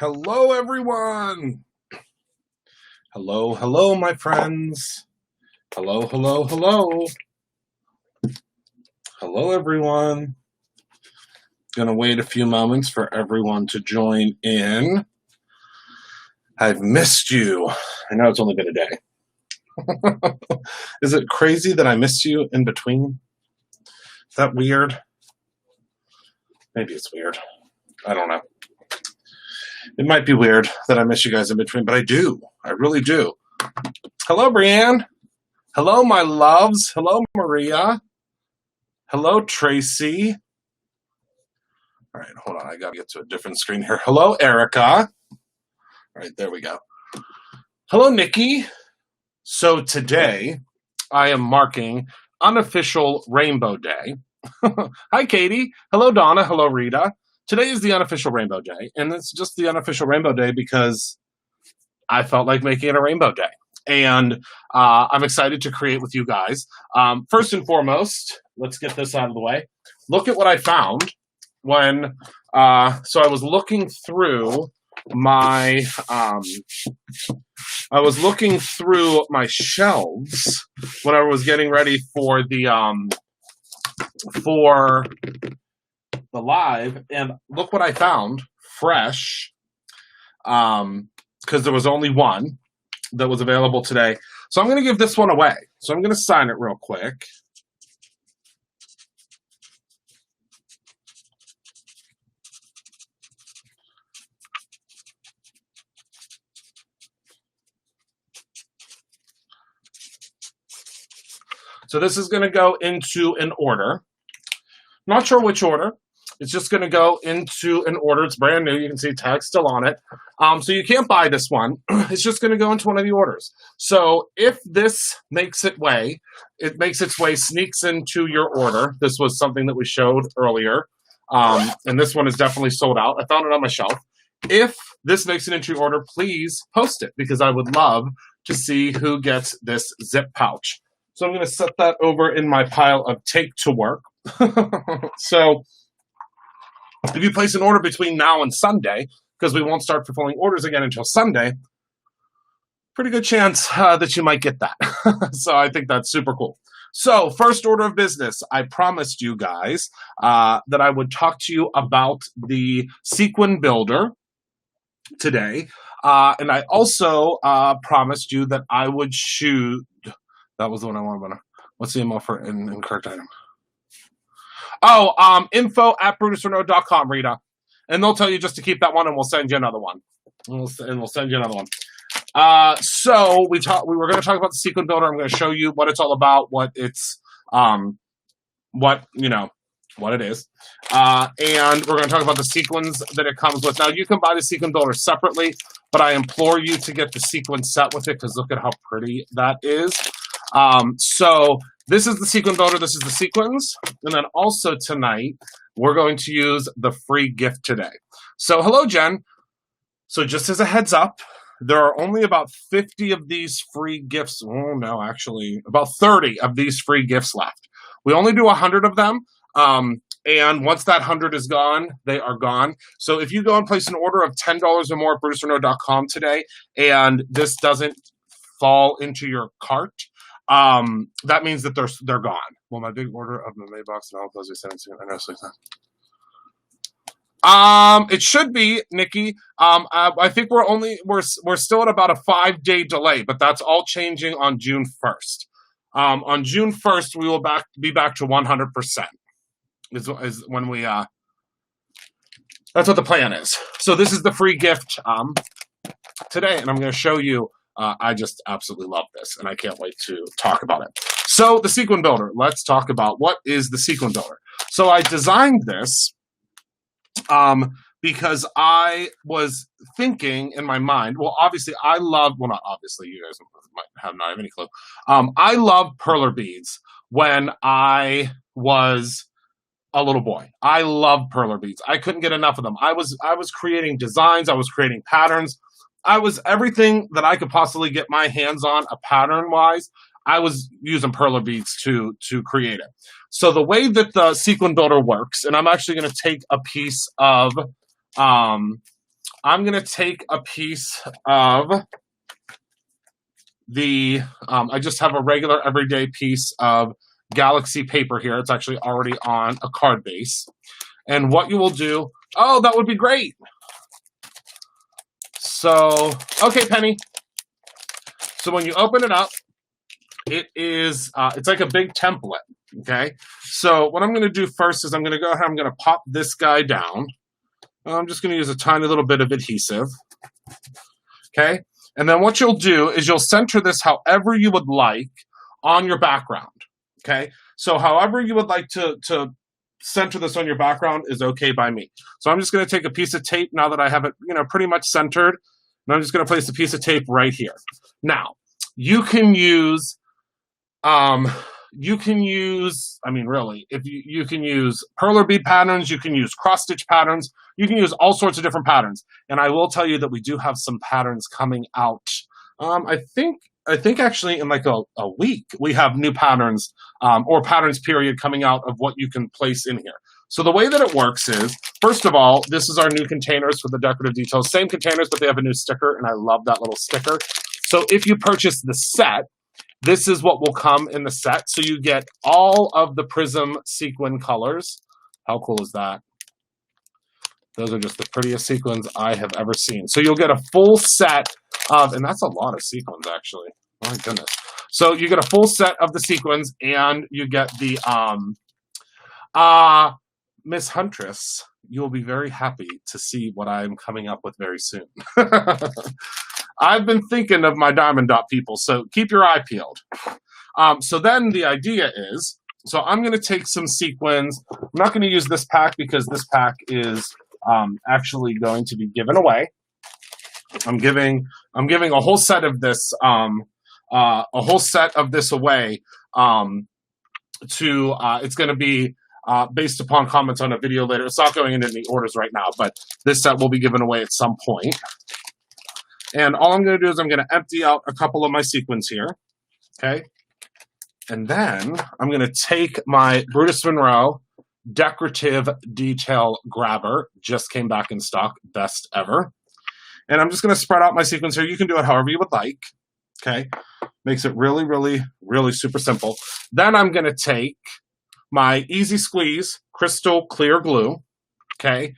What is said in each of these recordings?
Hello, everyone. Hello, hello, my friends. Hello, hello, hello. Hello, everyone. Gonna wait a few moments for everyone to join in. I've missed you. I know it's only been a day. Is it crazy that I missed you in between? Is that weird? Maybe it's weird. I don't know. It might be weird that I miss you guys in between, but I do. I really do. Hello, Brianne. Hello, my loves. Hello, Maria. Hello, Tracy. All right, hold on. I got to get to a different screen here. Hello, Erica. All right, there we go. Hello, Nikki. So today, I am marking Unofficial Rainbow Day. Hi, Katie. Hello, Donna. Hello, Rita. Today is the unofficial Rainbow Day, and it's just the unofficial Rainbow Day because I felt like making it a Rainbow Day. And I'm excited to create with you guys. First and foremost, let's get this out of the way. Look at what I found when, so I was looking through my, shelves when I was getting ready for the live, and look what I found, fresh, because there was only one that was available today. So I'm going to give this one away. So I'm going to sign it real quick. So this is going to go into an order. Not sure which order. It's just going to go into an order. It's brand new. You can see tag still on it. So you can't buy this one. It's just going to go into one of the orders. So if this makes its way, sneaks into your order. This was something that we showed earlier. And this one is definitely sold out. I found it on my shelf. If this makes it into your order, please post it because I would love to see who gets this zip pouch. So I'm going to set that over in my pile of take to work. So if you place an order between now and Sunday, because we won't start fulfilling orders again until Sunday, pretty good chance that you might get that. So I think that's super cool. So first order of business, I promised you guys that I would talk to you about the Sequin Builder today. And I also promised you that I would shoot. That was the one I wanted. What's the email for an incorrect item? Oh, info@brutusrenault.com, Rita. And they'll tell you just to keep that one, and we'll send you another one. We'll send you another one. So we were going to talk about the Sequin Builder. I'm going to show you what it's all about, what it's, what it is. And we're going to talk about the sequins that it comes with. Now, you can buy the Sequin Builder separately, but I implore you to get the sequin set with it because look at how pretty that is. So this is the Sequin Builder. This is the sequins. And then also tonight, we're going to use the free gift today. So hello, Jen. So just as a heads up, there are only about 50 of these free gifts. Oh, no, actually, about 30 of these free gifts left. We only do 100 of them. And once that 100 is gone, they are gone. So if you go and place an order of $10 or more at brutusrenault.com today, and this doesn't fall into your cart, that means that they're gone. Well, my big order of the Maybox and all those are 17. I know it's like that. It should be, Nikki. I think we're still at about a 5-day delay, but that's all changing on June 1st. On June 1st, we will be back to 100%. Is when we that's what the plan is. So this is the free gift today, and I'm going to show you. I just absolutely love this, and I can't wait to talk about it. So the Sequin Builder. Let's talk about what is the Sequin Builder. So I designed this because I was thinking in my mind, well, obviously not obviously, you guys might not have any clue. I loved perler beads when I was a little boy. I loved perler beads. I couldn't get enough of them. I was creating designs. I was creating patterns. I was everything that I could possibly get my hands on a pattern-wise. I was using perler beads to create it. So the way that the Sequin Builder works, and I'm actually going to take a piece of I'm going to take a piece of the, I just have a regular everyday piece of Galaxy paper here. It's actually already on a card base. And what you will do, oh, that would be great. So, okay, Penny. So when you open it up, it is, it's like a big template, okay? So what I'm going to do first is I'm going to go ahead, I'm going to pop this guy down. I'm just going to use a tiny little bit of adhesive, okay? And then what you'll do is you'll center this however you would like on your background, okay? So however you would like to center this on your background is okay by me. So I'm just going to take a piece of tape now that I have it, pretty much centered. And I'm just going to place a piece of tape right here. Now, you can use, I mean, really, if you can use perler bead patterns, you can use cross stitch patterns, you can use all sorts of different patterns. And I will tell you that we do have some patterns coming out. I think actually in like a week, we have new patterns or patterns period coming out of what you can place in here. So the way that it works is, first of all, this is our new containers for the decorative details. Same containers, but they have a new sticker, and I love that little sticker. So if you purchase the set, this is what will come in the set. So you get all of the Prism sequin colors. How cool is that? Those are just the prettiest sequins I have ever seen. So you'll get a full set of, and that's a lot of sequins actually. My goodness. So you get a full set of the sequins, and you get the, Miss Huntress, you'll be very happy to see what I'm coming up with very soon. I've been thinking of my Diamond Dot people, so keep your eye peeled. So then the idea is, so I'm going to take some sequins. I'm not going to use this pack because this pack is actually going to be given away. I'm giving a whole set of this away to it's going to be based upon comments on a video later. It's not going into any orders right now, but this set will be given away at some point. And all I'm going to do is I'm going to empty out a couple of my sequins here, okay? And then I'm going to take my Brutus Monroe decorative detail grabber, just came back in stock, best ever. And I'm just going to spread out my sequins here. You can do it however you would like, okay? Makes it really, really, really super simple. Then I'm going to take my Easy Squeeze crystal clear glue, okay?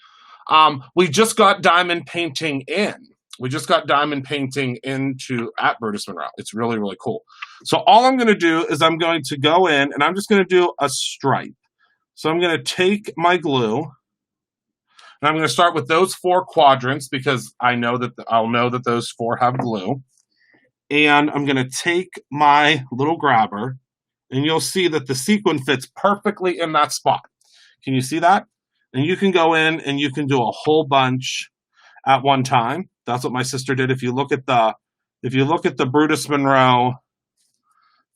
We just got diamond painting in. We just got diamond painting into at Brutus Monroe. It's really, really cool. So all I'm going to do is I'm going to go in and I'm just going to do a stripe. So I'm going to take my glue and I'm going to start with those 4 quadrants because I'll know that those 4 have glue. And I'm going to take my little grabber and you'll see that the sequin fits perfectly in that spot. Can you see that? And you can go in and you can do a whole bunch at one time. That's what my sister did. If you look at the Brutus Monroe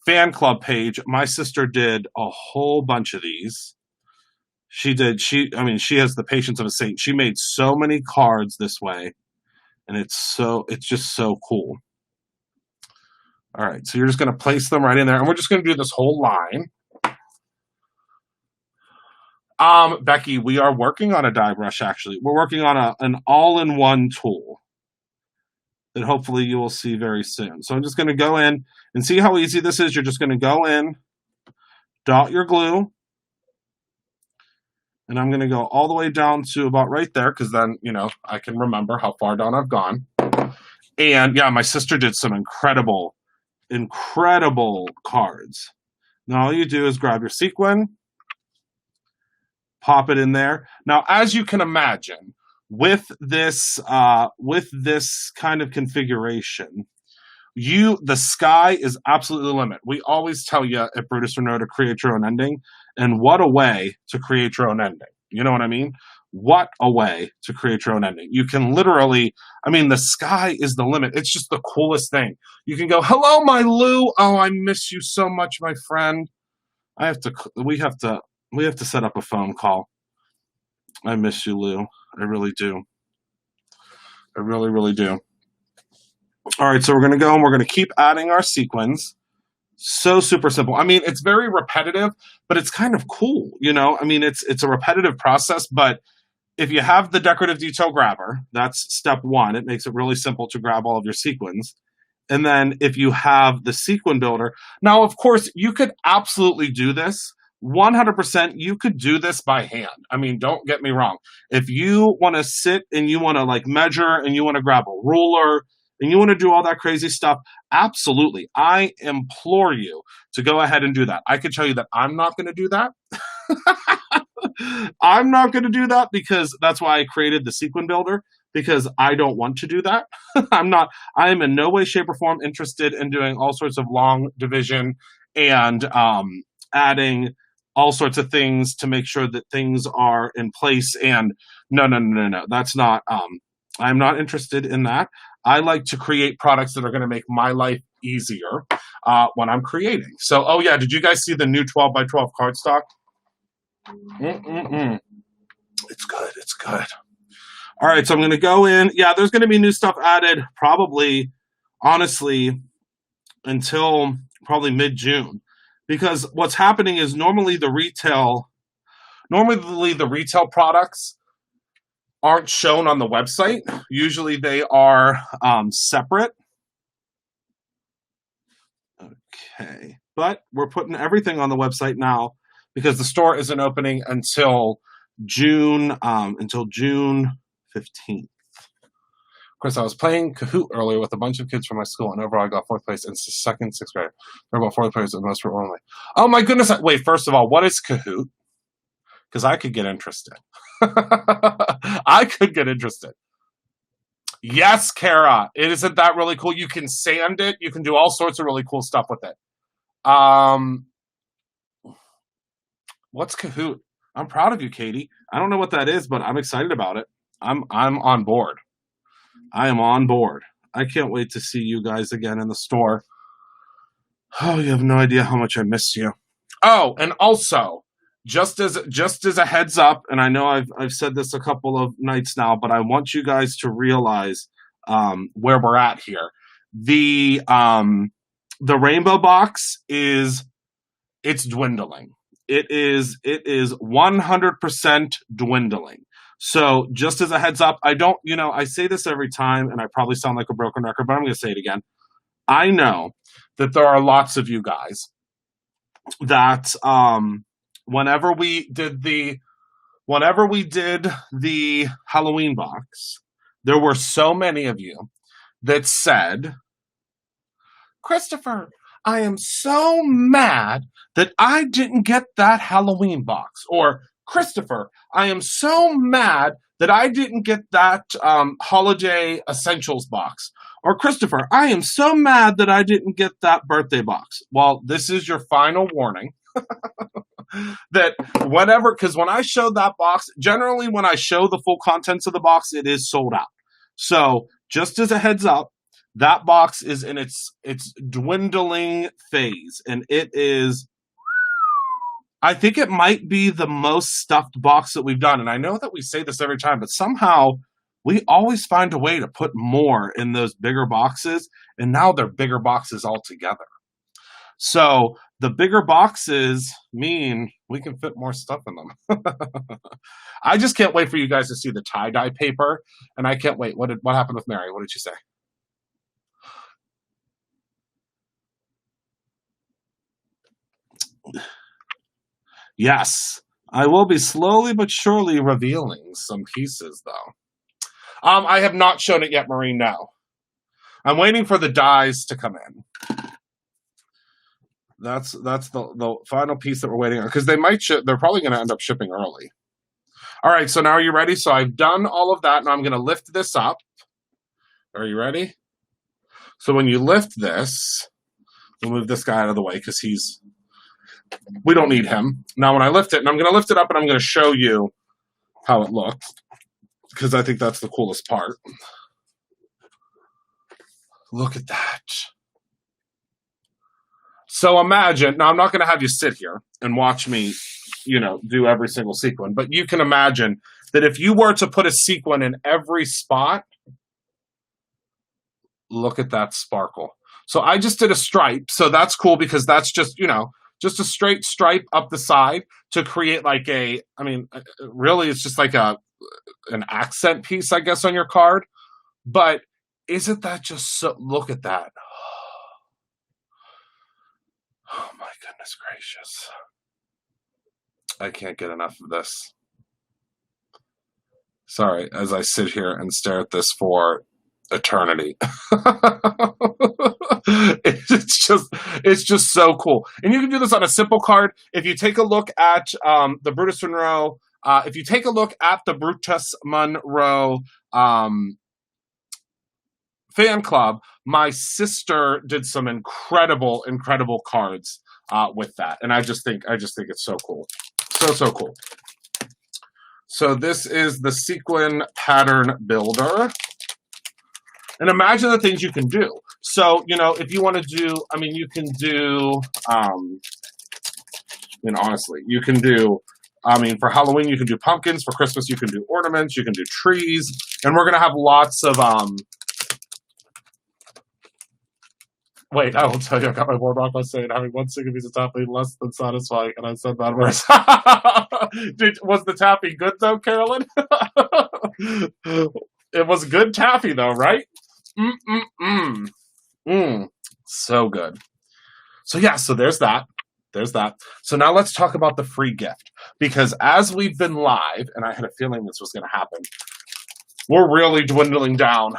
fan club page, my sister did a whole bunch of these. She has the patience of a saint. She made so many cards this way, and it's just so cool. All right, so you're just going to place them right in there, and we're just going to do this whole line. Becky, we are working on a die brush, actually. We're working on an all-in-one tool that hopefully you will see very soon. So I'm just going to go in and see how easy this is. You're just going to go in, dot your glue, and I'm going to go all the way down to about right there because then, I can remember how far down I've gone. And yeah, my sister did some incredible cards. Now all you do is grab your sequin, pop it in there. Now, as you can imagine, with this kind of configuration, the sky is absolutely the limit. We always tell you at Brutus Monroe to create your own ending, and what a way to create your own ending. You know what I mean? What a way to create your own ending. You can literally, the sky is the limit. It's just the coolest thing. You can go, hello, my Lou. Oh, I miss you so much, my friend. We have to set up a phone call. I miss you, Lou. I really do. I really, really do. All right, so we're going to go and we're going to keep adding our sequins. So super simple. It's very repetitive, but it's kind of cool, It's a repetitive process, but if you have the decorative detail grabber, that's step one. It makes it really simple to grab all of your sequins. And then if you have the sequin builder, now, of course, you could absolutely do this. 100%, you could do this by hand. I mean, don't get me wrong. If you want to sit and you want to like measure and you want to grab a ruler and you want to do all that crazy stuff, absolutely. I implore you to go ahead and do that. I can tell you that I'm not going to do that. I'm not going to do that because that's why I created the sequin builder, because I don't want to do that. I am in no way, shape, or form interested in doing all sorts of long division and adding all sorts of things to make sure that things are in place. And no. That's not, I'm not interested in that. I like to create products that are going to make my life easier when I'm creating. So, oh yeah, did you guys see the new 12 by 12 cardstock? It's good. It's good. All right, so I'm going to go in. Yeah, there's going to be new stuff added probably, honestly, until probably mid-June. Because what's happening is normally the retail products aren't shown on the website. Usually they are separate. Okay, but we're putting everything on the website now because the store isn't opening until June 15th. Of course, I was playing Kahoot earlier with a bunch of kids from my school, and overall I got 4th place in 2nd, 6th grade. There were about 4th players in most were only. Oh my goodness! Wait, first of all, what is Kahoot? Because I could get interested. I could get interested. Yes, Kara, isn't that really cool? You can sand it. You can do all sorts of really cool stuff with it. What's Kahoot? I'm proud of you, Katie. I don't know what that is, but I'm excited about it. I'm on board. I am on board. I can't wait to see you guys again in the store. Oh, you have no idea how much I miss you. Oh, and also, just as a heads up, and I know I've said this a couple of nights now, but I want you guys to realize where we're at here. The rainbow box it's dwindling. It is 100% dwindling. So just as a heads up, I say this every time, and I probably sound like a broken record, but I'm going to say it again. I know that there are lots of you guys that whenever we did the Halloween box, there were so many of you that said, Christopher, I am so mad that I didn't get that Halloween box. Or, Christopher, I am so mad that I didn't get that holiday essentials box. Or, Christopher, I am so mad that I didn't get that birthday box. Well, this is your final warning. That whatever, because when I showed that box, generally when I show the full contents of the box, it is sold out. So just as a heads up, that box is in its dwindling phase, and it is, I think it might be the most stuffed box that we've done. And I know that we say this every time, but somehow we always find a way to put more in those bigger boxes, and now they're bigger boxes altogether. So the bigger boxes mean we can fit more stuff in them. I just can't wait for you guys to see the tie-dye paper, and I can't wait. What happened with Mary? What did she say? Yes, I will be slowly but surely revealing some pieces, though. I have not shown it yet, Maureen, no. I'm waiting for the dies to come in. That's the final piece that we're waiting on, because they're probably going to end up shipping early. All right, so now are you ready? So I've done all of that, and I'm going to lift this up. Are you ready? So when you lift this, we'll move this guy out of the way because we don't need him. Now when I lift it, and I'm going to lift it up, and I'm going to show you how it looks, because I think that's the coolest part. Look at that. So imagine, now I'm not going to have you sit here and watch me, do every single sequin, but you can imagine that if you were to put a sequin in every spot, look at that sparkle. So I just did a stripe, so that's cool because that's just, just a straight stripe up the side to create like really it's just like a an accent piece, I guess, on your card. But isn't that just so? Look at that. Oh my goodness gracious. I can't get enough of this. Sorry, as I sit here and stare at this for eternity. It's just so cool. And you can do this on a simple card. If you take a look at the Brutus Monroe, if you take a look at the Brutus Monroe fan club, my sister did some incredible cards with that, and I just think it's so cool, so cool. So this is the Sequin Pattern Builder, and imagine the things you can do. So if you want to do, I mean, you can do, honestly, you can do. I mean, for Halloween you can do pumpkins. For Christmas you can do ornaments. You can do trees, and we're gonna have lots of Wait, I will tell you, I got my board off by saying having one single piece of taffy less than satisfying, and I said that verse. Was the taffy good though, Carolyn? It was good taffy though, right? So good. So yeah, so there's that. So now let's talk about the free gift, because as we've been live, and I had a feeling this was going to happen, we're really dwindling down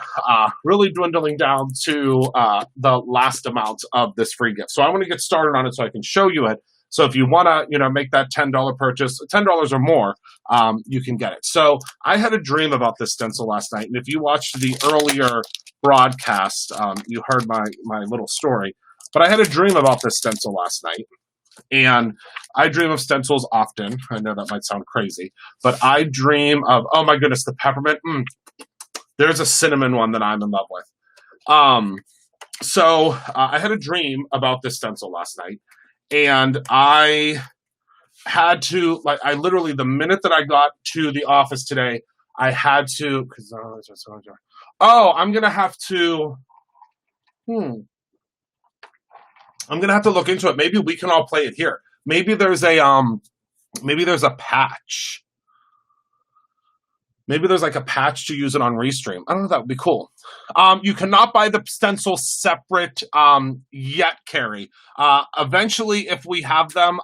to the last amount of this free gift. So I want to get started on it so I can show you it. So if you want to, make that $10 purchase, $10 or more, you can get it. So I had a dream about this stencil last night, and if you watched the earlier broadcast, you heard my little story. But I had a dream about this stencil last night. And I dream of stencils often. I know that might sound crazy, but I dream of, oh my goodness, the peppermint. There's a cinnamon one that I'm in love with. So I had a dream about this stencil last night, and I had to, I literally, the minute that I got to the office today, I had to, I'm going to have to, I'm going to have to look into it. Maybe we can all play it here. Maybe there's a patch. Maybe there's like a patch to use it on Restream. I don't know, that would be cool. You cannot buy the stencil separate yet, Carrie. Eventually, if we have them,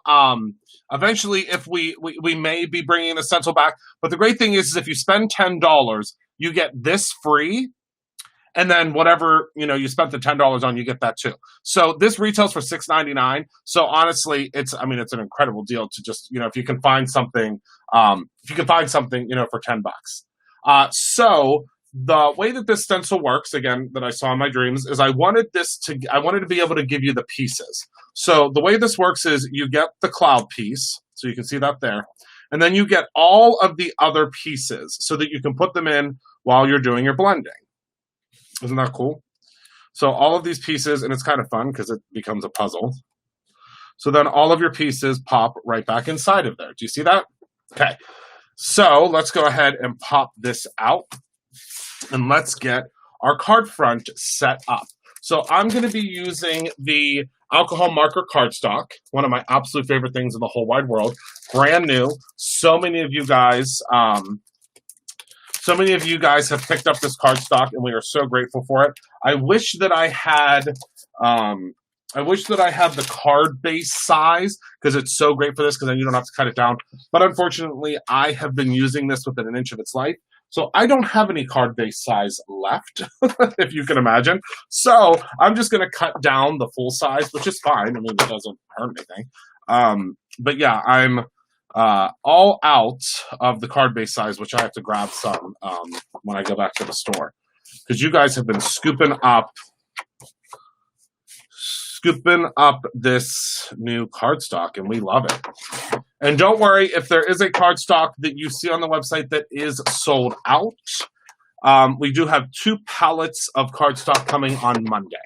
if we may be bringing the stencil back. But the great thing is if you spend $10, you get this free. And then whatever, you spent the $10 on, you get that too. So this retails for $6.99. So honestly, it's an incredible deal to just, if you can find something, for $10. So the way that this stencil works, again, that I saw in my dreams, is I wanted to be able to give you the pieces. So the way this works is you get the cloud piece, so you can see that there. And then you get all of the other pieces so that you can put them in while you're doing your blending. Isn't that cool? So all of these pieces, and it's kind of fun because it becomes a puzzle. So then all of your pieces pop right back inside of there. Do you see that? Okay. So let's go ahead and pop this out, and let's get our card front set up. So I'm going to be using the alcohol marker cardstock, one of my absolute favorite things in the whole wide world. Brand new. So many of you guys have picked up this cardstock, and we are so grateful for it. I wish that I had the card base size, because it's so great for this, because then you don't have to cut it down. But unfortunately, I have been using this within an inch of its life, so I don't have any card base size left, if you can imagine. So I'm just going to cut down the full size, which is fine. I mean, it doesn't hurt anything. But yeah, I'm all out of the card base size, which I have to grab some when I go back to the store, because you guys have been scooping up this new cardstock, and we love it. And don't worry if there is a cardstock that you see on the website that is sold out. We do have 2 pallets of cardstock coming on Monday.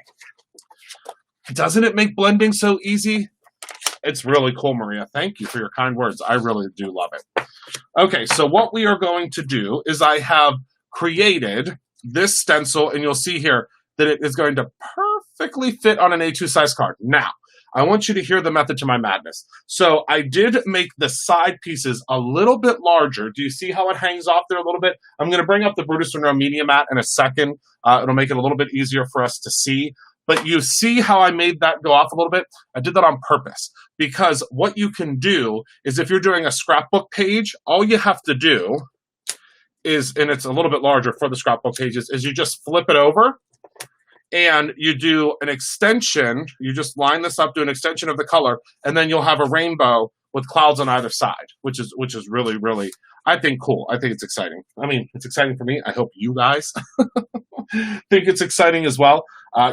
Doesn't it make blending so easy? It's really cool, Maria. Thank you for your kind words. I really do love it. Okay, so what we are going to do is I have created this stencil, and you'll see here that it is going to perfectly fit on an A2 size card. Now, I want you to hear the method to my madness. So I did make the side pieces a little bit larger. Do you see how it hangs off there a little bit? I'm going to bring up the Brutus Monroe Media Mat in a second. It'll make it a little bit easier for us to see. But you see how I made that go off a little bit? I did that on purpose because what you can do is if you're doing a scrapbook page, all you have to do is, and it's a little bit larger for the scrapbook pages, is you just flip it over and you do an extension. You just line this up, do an extension of the color, and then you'll have a rainbow with clouds on either side, which is really, really, I think, cool. I think it's exciting. I mean, it's exciting for me. I hope you guys think it's exciting as well.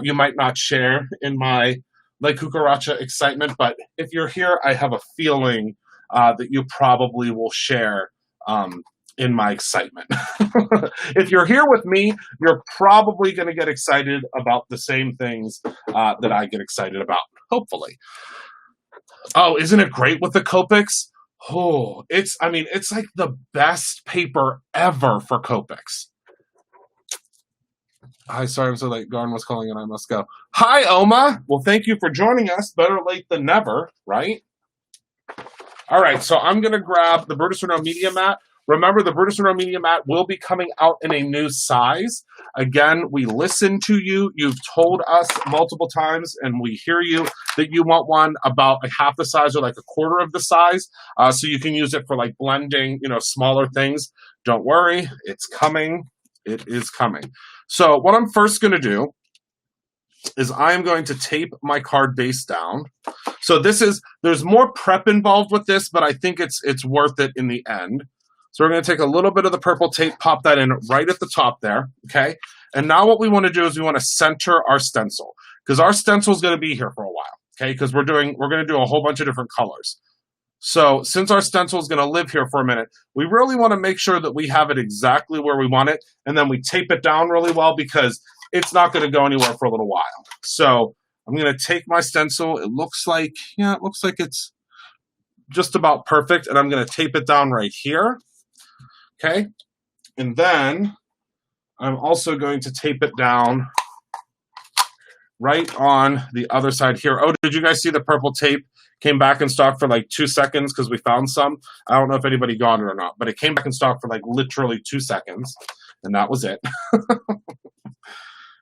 You might not share in my Lake Cucaracha excitement, but if you're here, I have a feeling that you probably will share in my excitement. If you're here with me, you're probably going to get excited about the same things that I get excited about, hopefully. Oh, isn't it great with the Copics? Oh, it's like the best paper ever for Copics. Hi, sorry I'm so late. Garn was calling and I must go. Hi, Oma. Well, thank you for joining us. Better late than never, right? All right, so I'm going to grab the Brutus Monroe Media Mat. Remember, the Brutus Monroe Media Mat will be coming out in a new size. Again, we listen to you. You've told us multiple times, and we hear you, that you want one about like half the size or like a quarter of the size, so you can use it for like blending, smaller things. Don't worry, it's coming. It is coming. So what I'm first going to do is I'm going to tape my card base down. So there's more prep involved with this, but I think it's worth it in the end. So we're going to take a little bit of the purple tape, pop that in right at the top there, okay? And now what we want to do is we want to center our stencil, because our stencil is going to be here for a while, okay? Because we're going to do a whole bunch of different colors. So since our stencil is going to live here for a minute, we really want to make sure that we have it exactly where we want it, and then we tape it down really well because it's not going to go anywhere for a little while. So I'm going to take my stencil. It looks like it's just about perfect, and I'm going to tape it down right here. Okay, and then I'm also going to tape it down right on the other side here. Oh, did you guys see the purple tape came back in stock for like 2 seconds because we found some? I don't know if anybody got it or not, but it came back in stock for like literally 2 seconds, and that was it.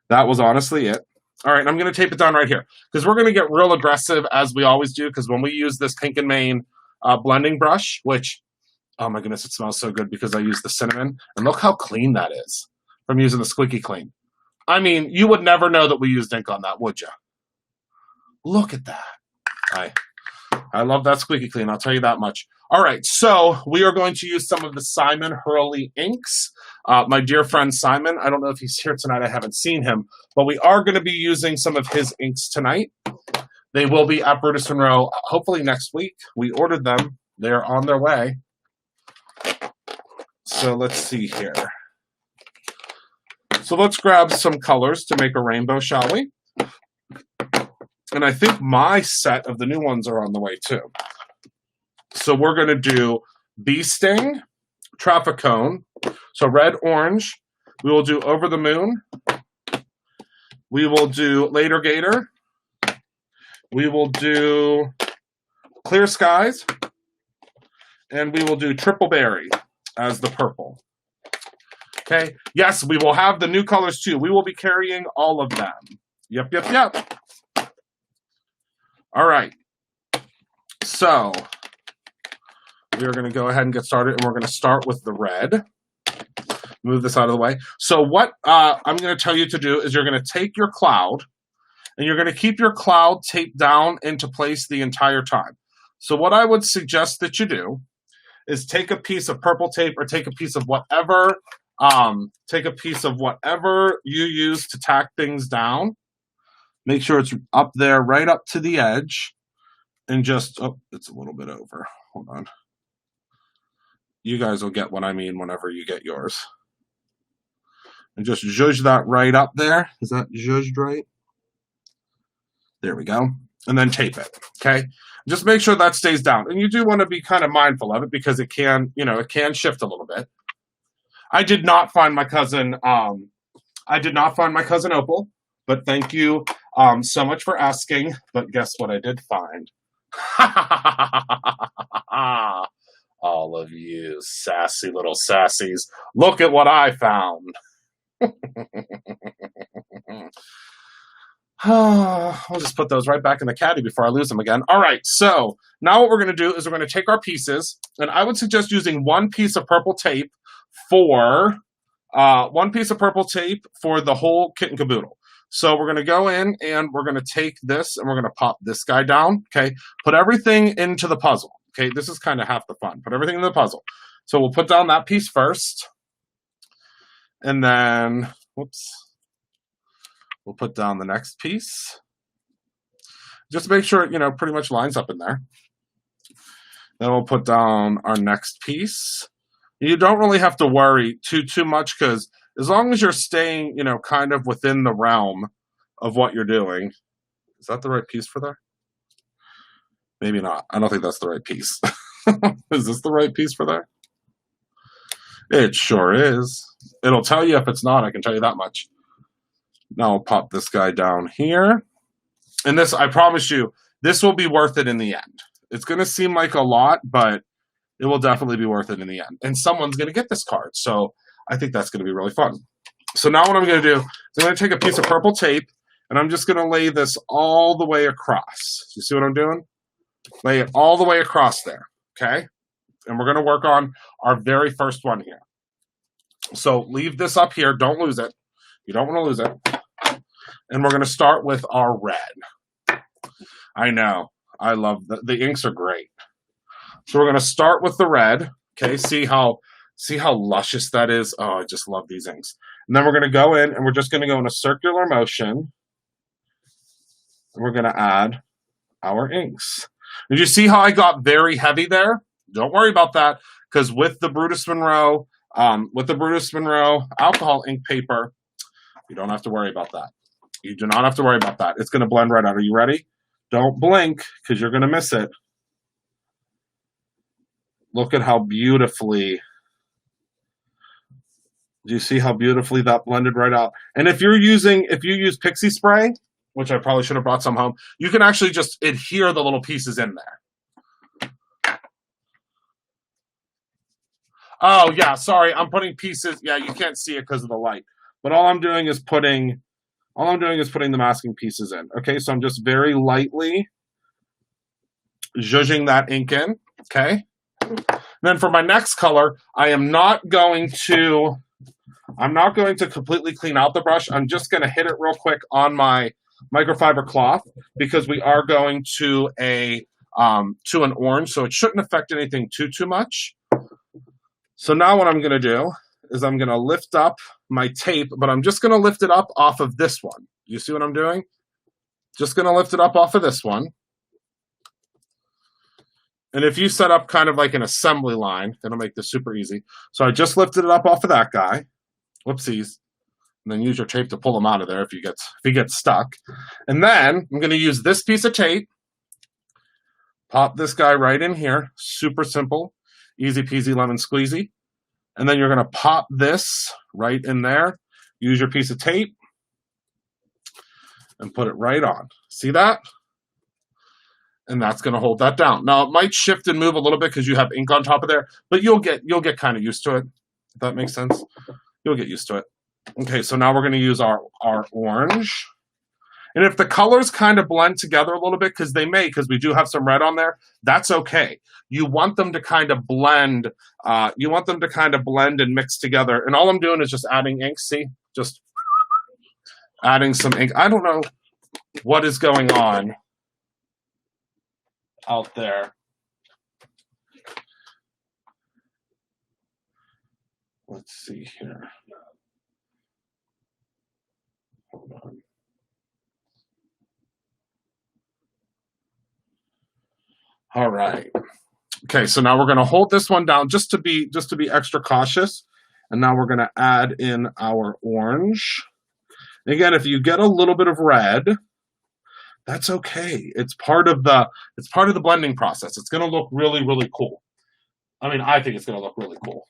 That was honestly it. All right, I'm going to tape it down right here because we're going to get real aggressive as we always do, because when we use this Pink and Main blending brush, which, oh my goodness, it smells so good because I use the cinnamon. And look how clean that is from using the Squeaky Clean. I mean, you would never know that we used ink on that, would you? Look at that. I love that Squeaky Clean, I'll tell you that much. All right, so we are going to use some of the Simon Hurley inks. My dear friend Simon, I don't know if he's here tonight, I haven't seen him, but we are going to be using some of his inks tonight. They will be at Brutus Monroe, hopefully next week. We ordered them. They're on their way. So let's see here. So let's grab some colors to make a rainbow, shall we? And I think my set of the new ones are on the way too. So we're going to do Bee Sting, Traffic Cone, so red, orange. We will do Over the Moon. We will do Later Gator. We will do Clear Skies. And we will do Triple Berry as the purple. Okay. Yes, we will have the new colors too. We will be carrying all of them. Yep, yep, yep. All right. So we are going to go ahead and get started, and we're going to start with the red. Move this out of the way. So what I'm going to tell you to do is you're going to take your cloud, and you're going to keep your cloud taped down into place the entire time. So what I would suggest that you do is take a piece of purple tape or take a piece of whatever you use to tack things down. Make sure it's up there, right up to the edge, and just, oh, it's a little bit over. Hold on. You guys will get what I mean whenever you get yours. And just zhuzh that right up there. Is that zhuzhed right? There we go. And then tape it, okay? Just make sure that stays down. And you do want to be kind of mindful of it because it can, it can shift a little bit. I did not find my cousin Opal, but thank you So much for asking, but guess what I did find? All of you sassy little sassies, look at what I found. I'll just put those right back in the caddy before I lose them again. All right, so now what we're going to do is we're going to take our pieces, and I would suggest using one piece of purple tape for the whole kit and caboodle. So we're going to go in and we're going to take this and we're going to pop this guy down. Okay, put everything into the puzzle. Okay, this is kind of half the fun. Put everything in the puzzle. So we'll put down that piece first, and then we'll put down the next piece. Just to make sure it, pretty much lines up in there. Then we'll put down our next piece. You don't really have to worry too much, because as long as you're staying, kind of within the realm of what you're doing. Is that the right piece for there? Maybe not. I don't think that's the right piece. Is this the right piece for there? It sure is. It'll tell you if it's not, I can tell you that much. Now I'll pop this guy down here. And this, I promise you, this will be worth it in the end. It's going to seem like a lot, but it will definitely be worth it in the end. And someone's going to get this card. So I think that's going to be really fun. So now what I'm going to do is I'm going to take a piece of purple tape, and I'm just going to lay this all the way across. You see what I'm doing? Lay it all the way across there, okay? And we're going to work on our very first one here. So leave this up here. Don't lose it. You don't want to lose it. And we're going to start with our red. I know. I love the inks are great. So we're going to start with the red. Okay, see how luscious that is? Oh, I just love these inks. And then we're going to go in, and we're just going to go in a circular motion. And we're going to add our inks. Did you see how I got very heavy there? Don't worry about that, because with the Brutus Monroe alcohol ink paper, you don't have to worry about that. You do not have to worry about that. It's going to blend right out. Are you ready? Don't blink, because you're going to miss it. Look at how beautifully. Do you see how beautifully that blended right out? And if you use Pixie spray, which I probably should have brought some home, you can actually just adhere the little pieces in there. Oh yeah, sorry, I'm putting pieces. Yeah, you can't see it because of the light. But all I'm doing is putting the masking pieces in. Okay, so I'm just very lightly zhuzhing that ink in. Okay. Then for my next color, I'm not going to completely clean out the brush. I'm just going to hit it real quick on my microfiber cloth, because we are going to an orange, so it shouldn't affect anything too much. So now what I'm going to do is I'm going to lift up my tape, but I'm just going to lift it up off of this one. You see what I'm doing? Just going to lift it up off of this one. And if you set up kind of like an assembly line, it'll make this super easy. So I just lifted it up off of that guy. Whoopsies. And then use your tape to pull him out of there if he gets stuck. And then I'm going to use this piece of tape. Pop this guy right in here. Super simple. Easy peasy lemon squeezy. And then you're going to pop this right in there. Use your piece of tape and put it right on. See that? And that's going to hold that down. Now it might shift and move a little bit because you have ink on top of there, but you'll get kind of used to it. If that makes sense, you'll get used to it. Okay, so now we're going to use our orange. And if the colors kind of blend together a little bit, because we do have some red on there, that's okay. You want them to kind of blend. You want them to kind of blend and mix together. And all I'm doing is just adding ink. See, just adding some ink. I don't know what is going on out there. Let's see here. Hold on. All right. Okay, so now we're going to hold this one down just to be extra cautious. And now we're going to add in our orange. And again, if you get a little bit of red, that's okay. It's part of the blending process. It's going to look really, really cool. I mean, I think it's going to look really cool.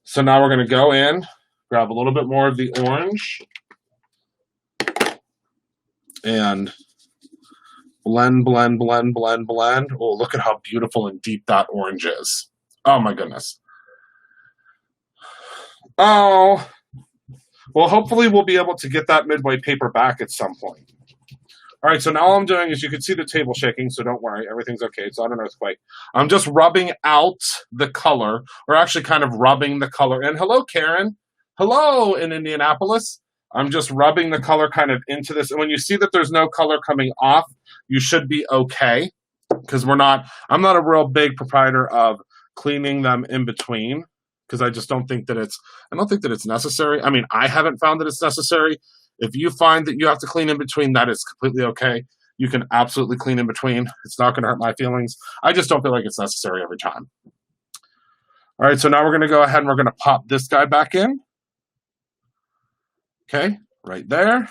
So now we're going to go in, grab a little bit more of the orange. and blend, blend, blend, blend, blend. Oh, look at how beautiful and deep that orange is. Oh my goodness. Oh, well, hopefully we'll be able to get that Midway paper back at some point. All right, so now all I'm doing is, you can see the table shaking, so don't worry, everything's okay. It's not an earthquake. I'm just rubbing out the color, or actually kind of rubbing the color in. Hello, Karen. Hello in Indianapolis. I'm just rubbing the color kind of into this. And when you see that there's no color coming off, you should be okay, because I'm not a real big proprietor of cleaning them in between, because I just don't think that it's necessary. I mean, I haven't found that it's necessary. If you find that you have to clean in between, that is completely okay. You can absolutely clean in between. It's not going to hurt my feelings. I just don't feel like it's necessary every time. All right, so now we're going to go ahead and we're going to pop this guy back in. Okay, right there.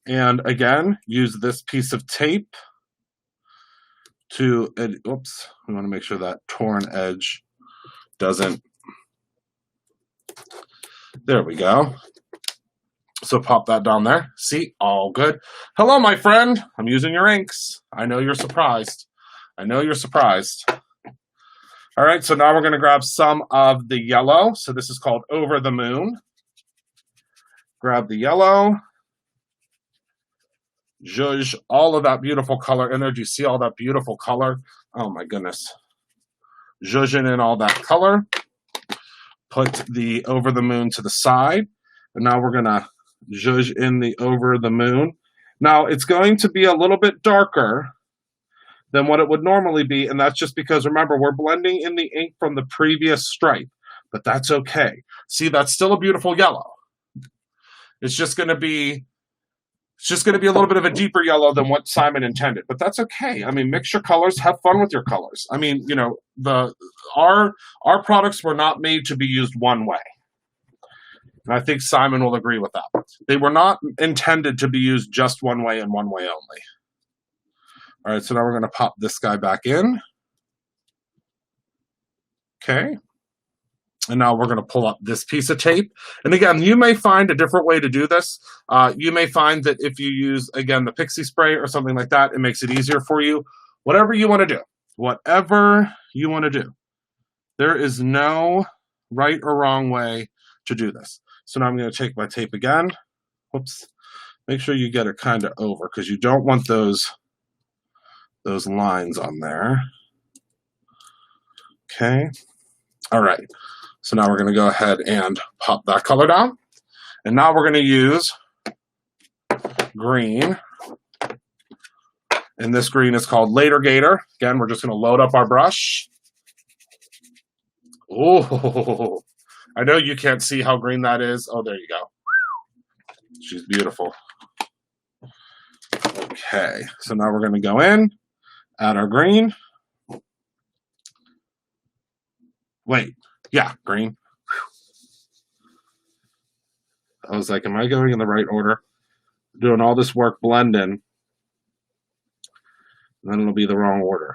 And again, use this piece of tape to, oops, we want to make sure that torn edge doesn't, there we go. So pop that down there. See, all good. Hello, my friend. I'm using your inks. I know you're surprised. I know you're surprised. All right, so now we're going to grab some of the yellow. So this is called Over the Moon. Grab the yellow. Zhuzh all of that beautiful color in there. Do you see all that beautiful color? Oh, my goodness. Zhuzhing in all that color. Put the Over the Moon to the side. And now we're going to zhuzh in the Over the Moon. Now, it's going to be a little bit darker than what it would normally be, and that's just because, remember, we're blending in the ink from the previous stripe, but that's okay. See, that's still a beautiful yellow. It's just going to be a little bit of a deeper yellow than what Simon intended, but that's okay. I mean, mix your colors, have fun with your colors. I mean, you know, our products were not made to be used one way. And I think Simon will agree with that. They were not intended to be used just one way and one way only. All right, so now we're going to pop this guy back in. Okay. And now we're going to pull up this piece of tape. And again, you may find a different way to do this. You may find that if you use, again, the Pixie Spray or something like that, it makes it easier for you. Whatever you want to do. Whatever you want to do. There is no right or wrong way to do this. So now I'm going to take my tape again. Whoops. Make sure you get it kind of over, because you don't want those lines on there. Okay. All right. So now we're going to go ahead and pop that color down. And now we're going to use green. And this green is called Later Gator. Again, we're just going to load up our brush. Oh, I know you can't see how green that is. Oh, there you go. She's beautiful. Okay, so now we're going to go in, add our green. Wait, yeah, green. I was like, am I going in the right order? Doing all this work blending, and then it'll be the wrong order.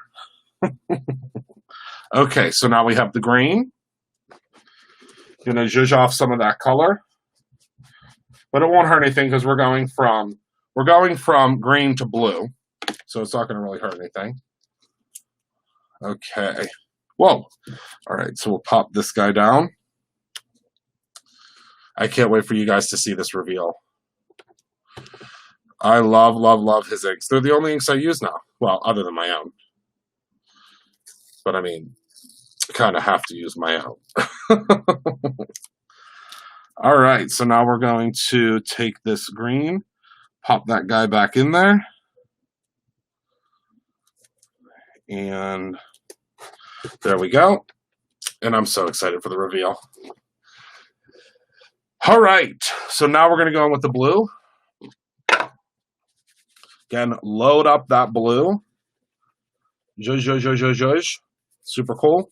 Okay, so now we have the green. Gonna zhuzh off some of that color, but it won't hurt anything because we're going from green to blue, so it's not going to really hurt anything. Okay. Whoa. All right, so we'll pop this guy down. I can't wait for you guys to see this reveal. I love, love, love his inks. They're the only inks I use now. Well, other than my own. But I mean, I kind of have to use my own. All right, so now we're going to take this green, pop that guy back in there. And there we go. And I'm so excited for the reveal. All right, so now we're going to go in with the blue. Again, load up that blue. Zhuzh, zhuzh, zhuzh, zhuzh, zhuzh. Super cool.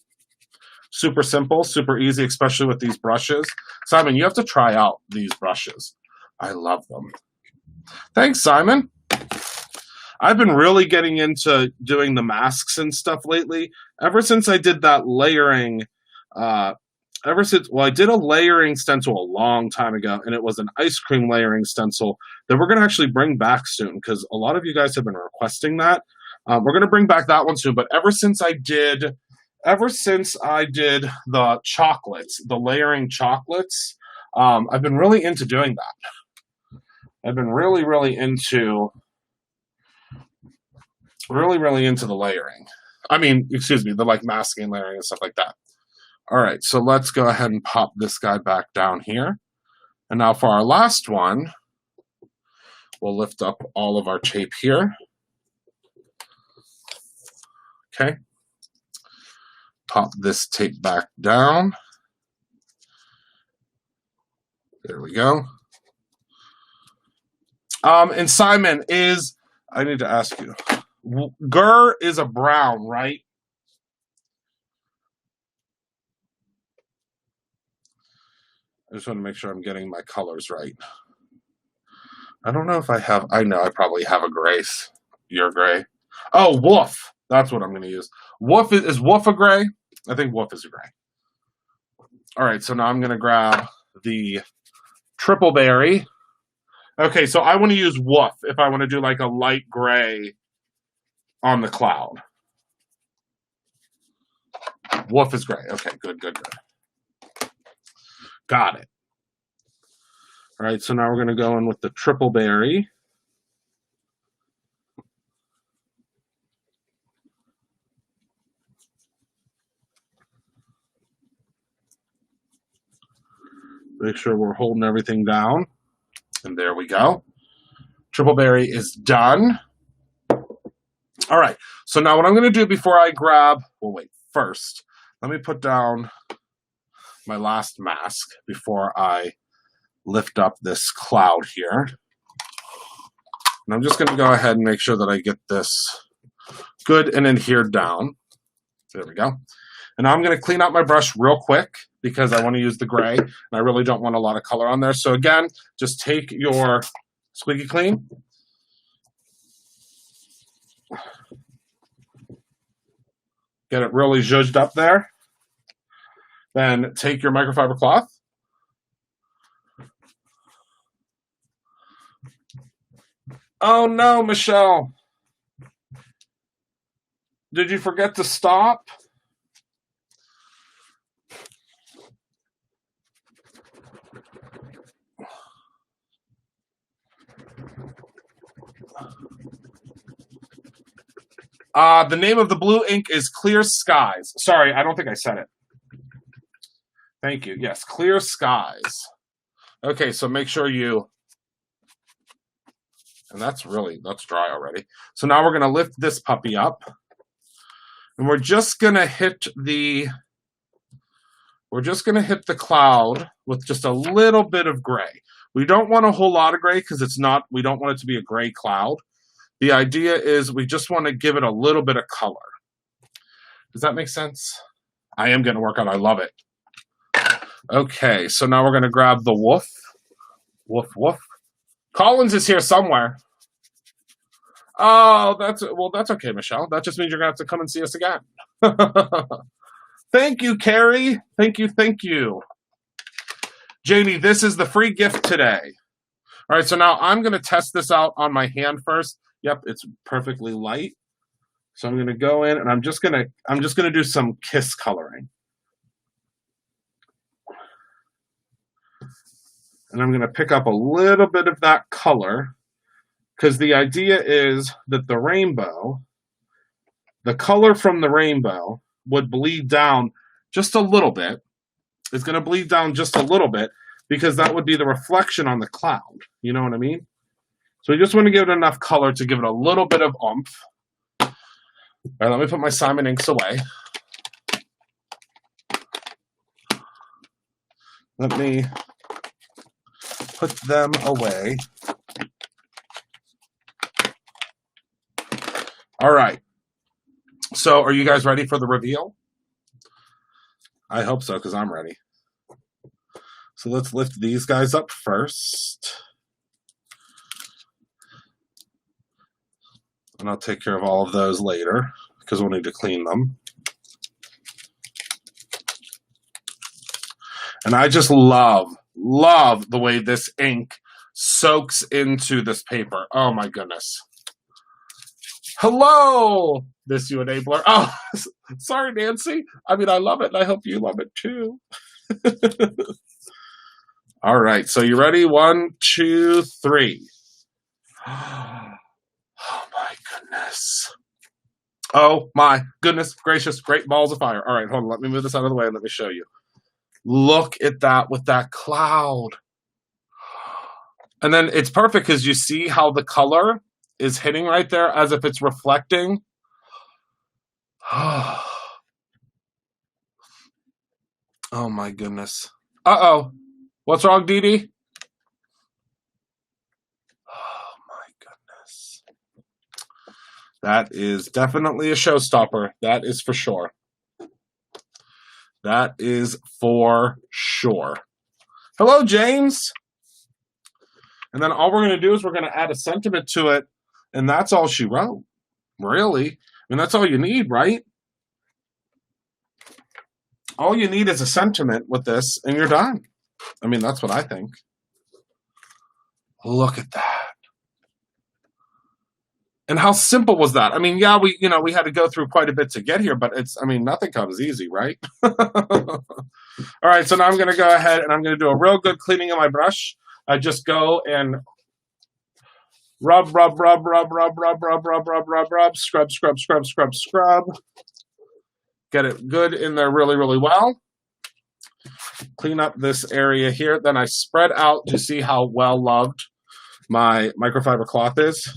Super simple, super easy, especially with these brushes. Simon, you have to try out these brushes. I love them. Thanks, Simon. I've been really getting into doing the masks and stuff lately. Ever since I did that layering ever since, well, I did a layering stencil a long time ago, and it was an ice cream layering stencil that we're going to actually bring back soon because a lot of you guys have been requesting that. We're going to bring back that one soon, but ever since I did the chocolates, the layering chocolates, I've been really into doing that. I've been really into the layering. I mean, excuse me, the like masking, layering, and stuff like that. All right, so let's go ahead and pop this guy back down here. And now for our last one, we'll lift up all of our tape here. Okay. Pop this tape back down. There we go. And Simon, I need to ask you, Gur is a brown, right? I just want to make sure I'm getting my colors right. I don't know if I have, I know I probably have a Grace. You're gray. Oh, Wolf. That's what I'm going to use. Wolf is Wolf a gray? I think Wolf is a gray. All right, so now I'm going to grab the Triple Berry. Okay, so I want to use Wolf if I want to do like a light gray on the cloud. Wolf is gray. Okay, good. Got it. All right, so now we're going to go in with the Triple Berry. Make sure we're holding everything down. And there we go. Triple Berry is done. All right, so now what I'm going to do before I grab, well, wait, first, let me put down my last mask before I lift up this cloud here. And I'm just going to go ahead and make sure that I get this good and adhered down. There we go. And now I'm going to clean out my brush real quick because I want to use the gray, and I really don't want a lot of color on there. So again, just take your Squeaky Clean. Get it really zhuzhed up there. Then take your microfiber cloth. Oh no, Michelle. Did you forget to stop? The name of the blue ink is Clear Skies. Sorry, I don't think I said it. Thank you. Yes, Clear Skies. Okay, so make sure you... And that's dry already. So now we're going to lift this puppy up. And we're just going to hit the cloud with just a little bit of gray. We don't want a whole lot of gray because we don't want it to be a gray cloud. The idea is we just want to give it a little bit of color. Does that make sense? I am going to work on it. I love it. Okay, so now we're going to grab the Wolf. Woof. Collins is here somewhere. Oh, that's okay, Michelle. That just means you're going to have to come and see us again. Thank you, Carrie. Thank you. Janie, this is the free gift today. All right, so now I'm going to test this out on my hand first. Yep, it's perfectly light. So I'm going to go in and I'm just going to do some kiss coloring. And I'm going to pick up a little bit of that color because the idea is that the color from the rainbow would bleed down just a little bit. It's going to bleed down just a little bit because that would be the reflection on the cloud. You know what I mean? So we just want to give it enough color to give it a little bit of oomph. All right, let me put my Simon inks away. Let me put them away. All right. So are you guys ready for the reveal? I hope so, because I'm ready. So let's lift these guys up first. And I'll take care of all of those later, because we'll need to clean them. And I just love the way this ink soaks into this paper. Oh my goodness. Hello, this you enabler. Oh, sorry, Nancy. I mean, I love it, and I hope you love it too. All right, so you ready? 1, 2, 3. Oh my goodness. Oh my goodness gracious, great balls of fire. All right, hold on. Let me move this out of the way and let me show you. Look at that with that cloud. And then it's perfect because you see how the color is hitting right there as if it's reflecting. Oh my goodness. Uh-oh. What's wrong, Dee Dee? Oh my goodness. That is definitely a showstopper. That is for sure. That is for sure. Hello, James. And then all we're going to do is we're going to add a sentiment to it, and that's all she wrote. Really? I mean, that's all you need, right? All you need is a sentiment with this, and you're done. I mean, that's what I think. Look at that. And how simple was that? I mean, yeah, we had to go through quite a bit to get here, but I mean, nothing comes easy, right? All right, so now I'm going to go ahead and I'm going to do a real good cleaning of my brush. I just go and rub, scrub. Get it good in there really, really well. Clean up this area here. Then I spread out to see how well loved my microfiber cloth is.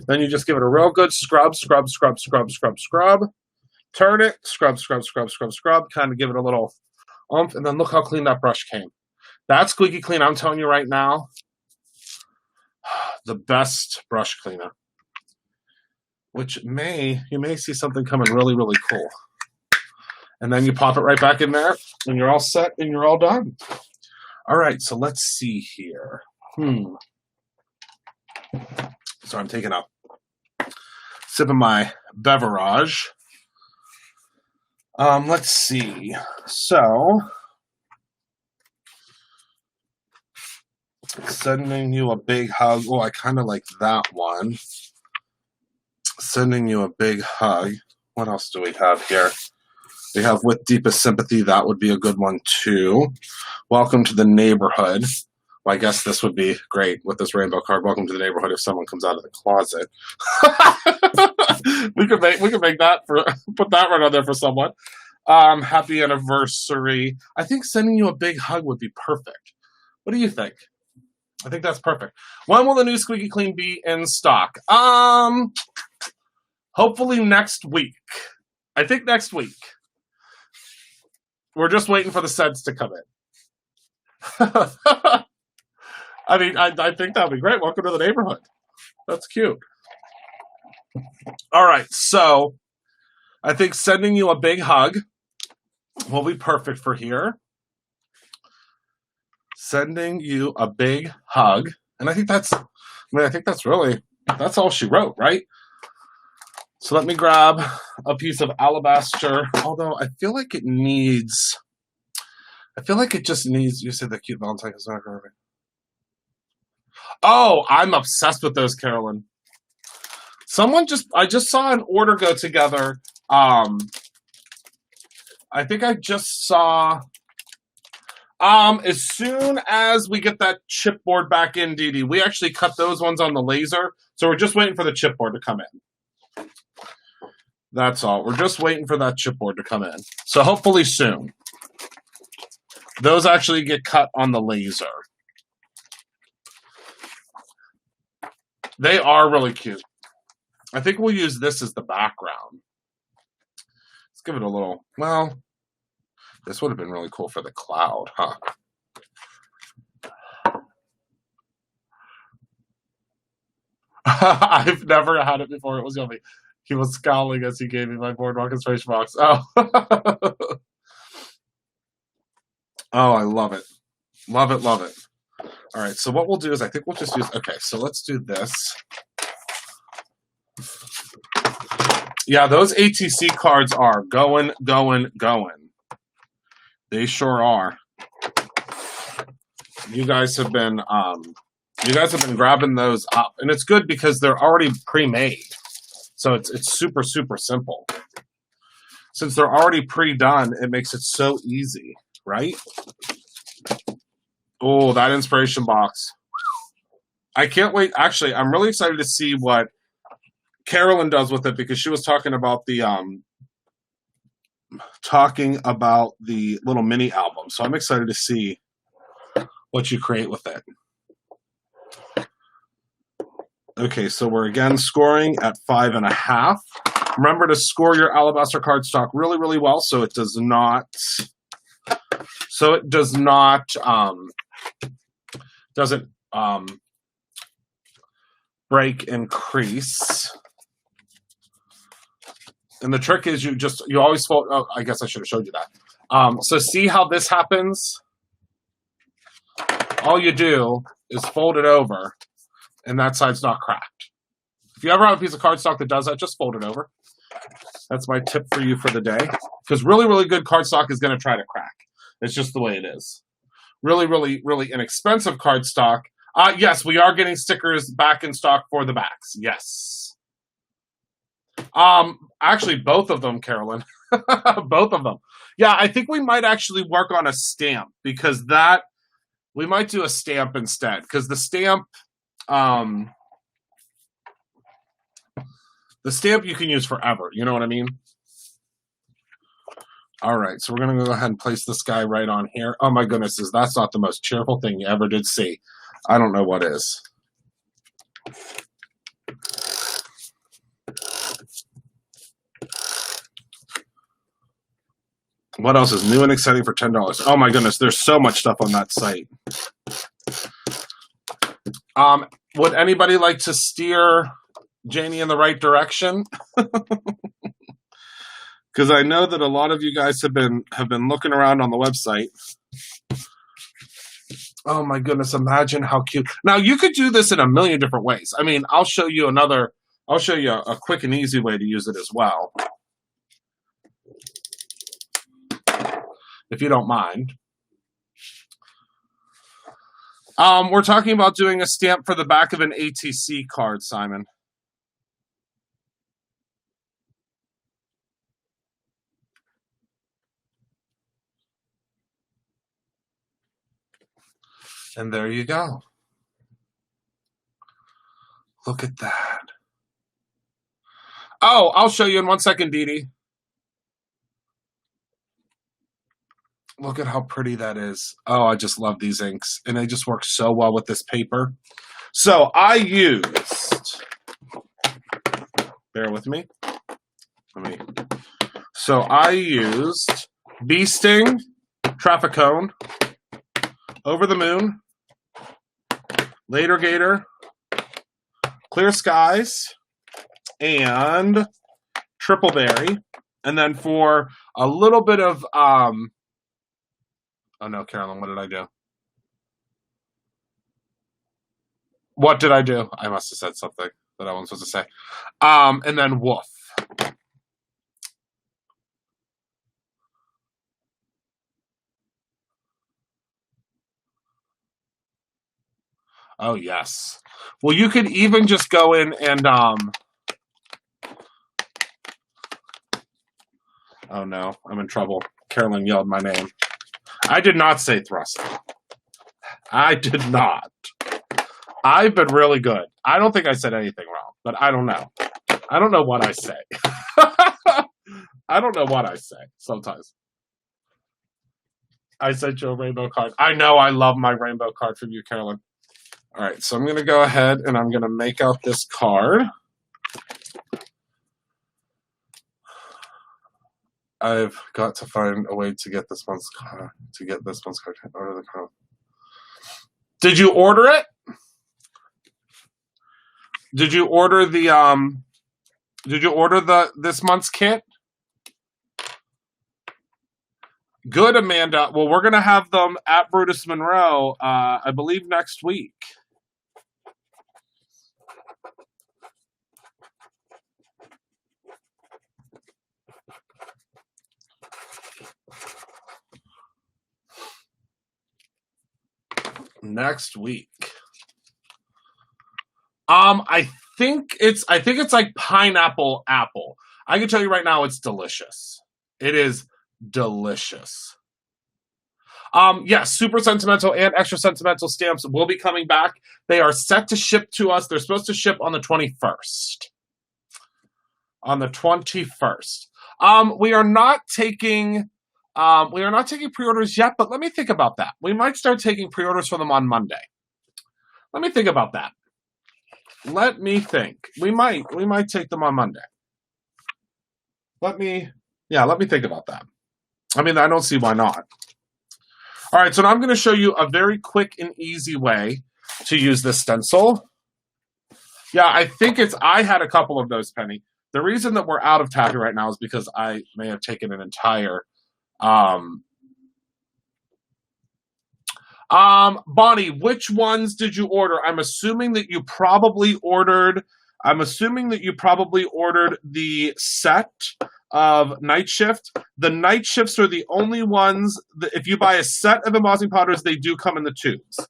Then you just give it a real good scrub. Turn it, scrub. Kind of give it a little oomph, and then look how clean that brush came. That's squeaky clean. I'm telling you right now, the best brush cleaner. Which you may see something coming really, really cool. And then you pop it right back in there, and you're all set, and you're all done. All right, so let's see here. So I'm taking a sip of my beverage. Let's see. So, sending you a big hug. Oh, I kind of like that one. Sending you a big hug. What else do we have here? We have with deepest sympathy. That would be a good one too. Welcome to the neighborhood. Well, I guess this would be great with this rainbow card. Welcome to the neighborhood if someone comes out of the closet. we could make that put that right on there for someone. Happy anniversary. I think sending you a big hug would be perfect. What do you think? I think that's perfect. When will the new Squeaky Clean be in stock? Hopefully next week. I think next week. We're just waiting for the sets to come in. I mean, I think that would be great. Welcome to the neighborhood. That's cute. All right, so I think sending you a big hug will be perfect for here. Sending you a big hug. And I think that's all she wrote, right? So let me grab a piece of alabaster, although I feel like it just needs, you said the cute Valentine is not perfect. Oh, I'm obsessed with those, Carolyn. I just saw an order go together. I think I just saw, as soon as we get that chipboard back in, Dee Dee, we actually cut those ones on the laser. So we're just waiting for the chipboard to come in. That's all. We're just waiting for that chipboard to come in. So hopefully soon. Those actually get cut on the laser. They are really cute. I think we'll use this as the background. Let's give it a little, well, this would have been really cool for the cloud, huh? I've never had it before. It was yummy. He was scowling as he gave me my Boardwalk Inspiration box. Oh. Oh, I love it. Love it, love it. All right, so what we'll do is I think we'll just use, okay, so let's do this. Yeah, those ATC cards are going. They sure are. you guys have been grabbing those up, and it's good because they're already pre-made, so it's super simple. Since they're already pre-done, it makes it so easy, right? Oh, that inspiration box! I can't wait. Actually, I'm really excited to see what Carolyn does with it, because she was talking about the little mini album. So I'm excited to see what you create with it. Okay, so we're again scoring at 5.5. Remember to score your alabaster cardstock really well, so it does not doesn't break and crease. And the trick is you always fold. Oh, I guess I should have showed you that. So see how this happens? All you do is fold it over, and that side's not cracked. If you ever have a piece of cardstock that does that, just fold it over. That's my tip for you for the day. Because really good cardstock is going to try to crack. It's just the way it is. Really inexpensive cardstock. Yes, we are getting stickers back in stock for the backs. Yes. Actually, both of them, Carolyn. Both of them. Yeah, I think we might actually work on a stamp, because we might do a stamp instead, because the stamp you can use forever. You know what I mean? All right, so we're going to go ahead and place this guy right on here. Oh my goodness, that's not the most cheerful thing you ever did see. I don't know what is. What else is new and exciting for $10? Oh my goodness, there's so much stuff on that site. Would anybody like to steer Janie in the right direction? Because I know that a lot of you guys have been looking around on the website. Oh my goodness, imagine how cute. Now you could do this in a million different ways. I mean, I'll show you a quick and easy way to use it as well, if you don't mind. We're talking about doing a stamp for the back of an ATC card, Simon. And there you go. Look at that. Oh, I'll show you in 1 second, Dee Dee. Look at how pretty that is. Oh, I just love these inks. And they just work so well with this paper. So I used, bear with me. So I used Bee Sting, Traffic Cone, Over the Moon, Later Gator, Clear Skies, and Triple Berry. And then for a little bit of, oh no, Carolyn, what did I do? What did I do? I must have said something that I wasn't supposed to say. And then Woof. Oh, yes. Well, you could even just go in and, oh no, I'm in trouble. Carolyn yelled my name. I did not say thrust. I did not. I've been really good. I don't think I said anything wrong, but I don't know. I don't know what I say. I don't know what I say sometimes. I sent you a rainbow card. I know, I love my rainbow card from you, Carolyn. All right, so I'm going to go ahead and I'm going to make out this card. I've got to find a way to get this one's card. Order the card. Did you order it? Did you order the this month's kit? Good, Amanda. Well, we're gonna have them at Brutus Monroe, I believe next week. Next week. I think it's like pineapple apple. I can tell you right now, it's delicious. It is delicious. Yes, super sentimental and extra sentimental stamps will be coming back. They are set to ship to us. They're supposed to ship on the 21st. On the 21st. We are not taking pre-orders yet, but let me think about that. We might start taking pre-orders for them on Monday. Let me think about that. Let me think. We might take them on Monday. Let me think about that. I mean, I don't see why not. All right, so now I'm going to show you a very quick and easy way to use this stencil. Yeah, I had a couple of those, Penny. The reason that we're out of taffy right now is because I may have taken an entire Bonnie, which ones did you order? I'm assuming that you probably ordered the set of Night Shift. The Night Shifts are the only ones that if you buy a set of embossing powders, they do come in the tubes.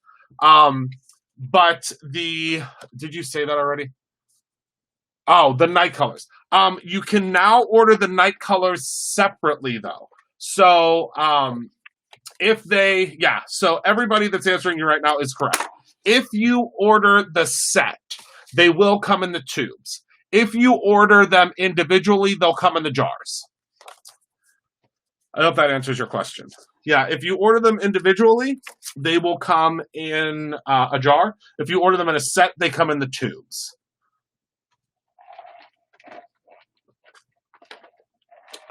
But did you say that already? Oh, the night colors. You can now order the night colors separately though. So, so everybody that's answering you right now is correct. If you order the set, they will come in the tubes. If you order them individually, they'll come in the jars. I hope that answers your question. Yeah, if you order them individually, they will come in a jar. If you order them in a set, they come in the tubes.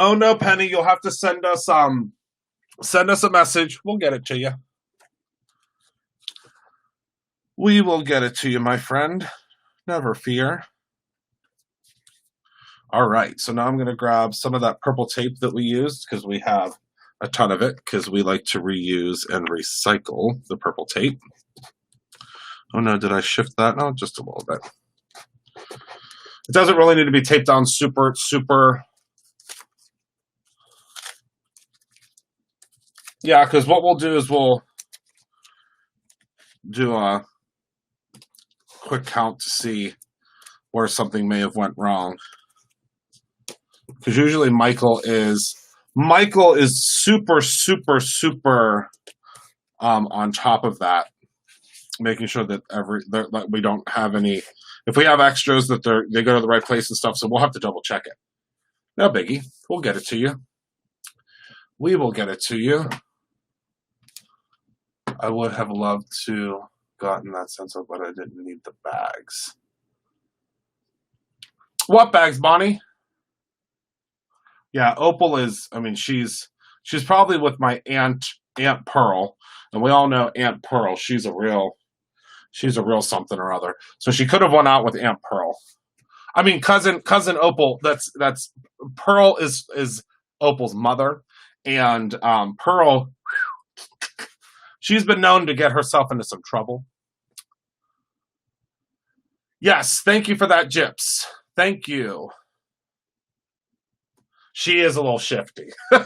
Oh no, Penny, you'll have to send us a message. We'll get it to you. We will get it to you, my friend. Never fear. All right, so now I'm going to grab some of that purple tape that we used because we have a ton of it because we like to reuse and recycle the purple tape. Oh no, did I shift that? No, just a little bit. It doesn't really need to be taped down super. Yeah, because what we'll do is we'll do a quick count to see where something may have went wrong. Because usually Michael is super on top of that, making sure that that we don't have any. If we have extras, that they go to the right place and stuff. So we'll have to double check it. No biggie. We'll get it to you. We will get it to you. I would have loved to gotten that stencil, but I didn't need the bags. What bags, Bonnie? Yeah, Opal is. I mean, she's probably with my Aunt Pearl, and we all know Aunt Pearl. She's a real something or other. So she could have went out with Aunt Pearl. I mean, cousin Opal. That's Pearl is Opal's mother, and Pearl. She's been known to get herself into some trouble. Yes, thank you for that, Gyps. Thank you. She is a little shifty. Dee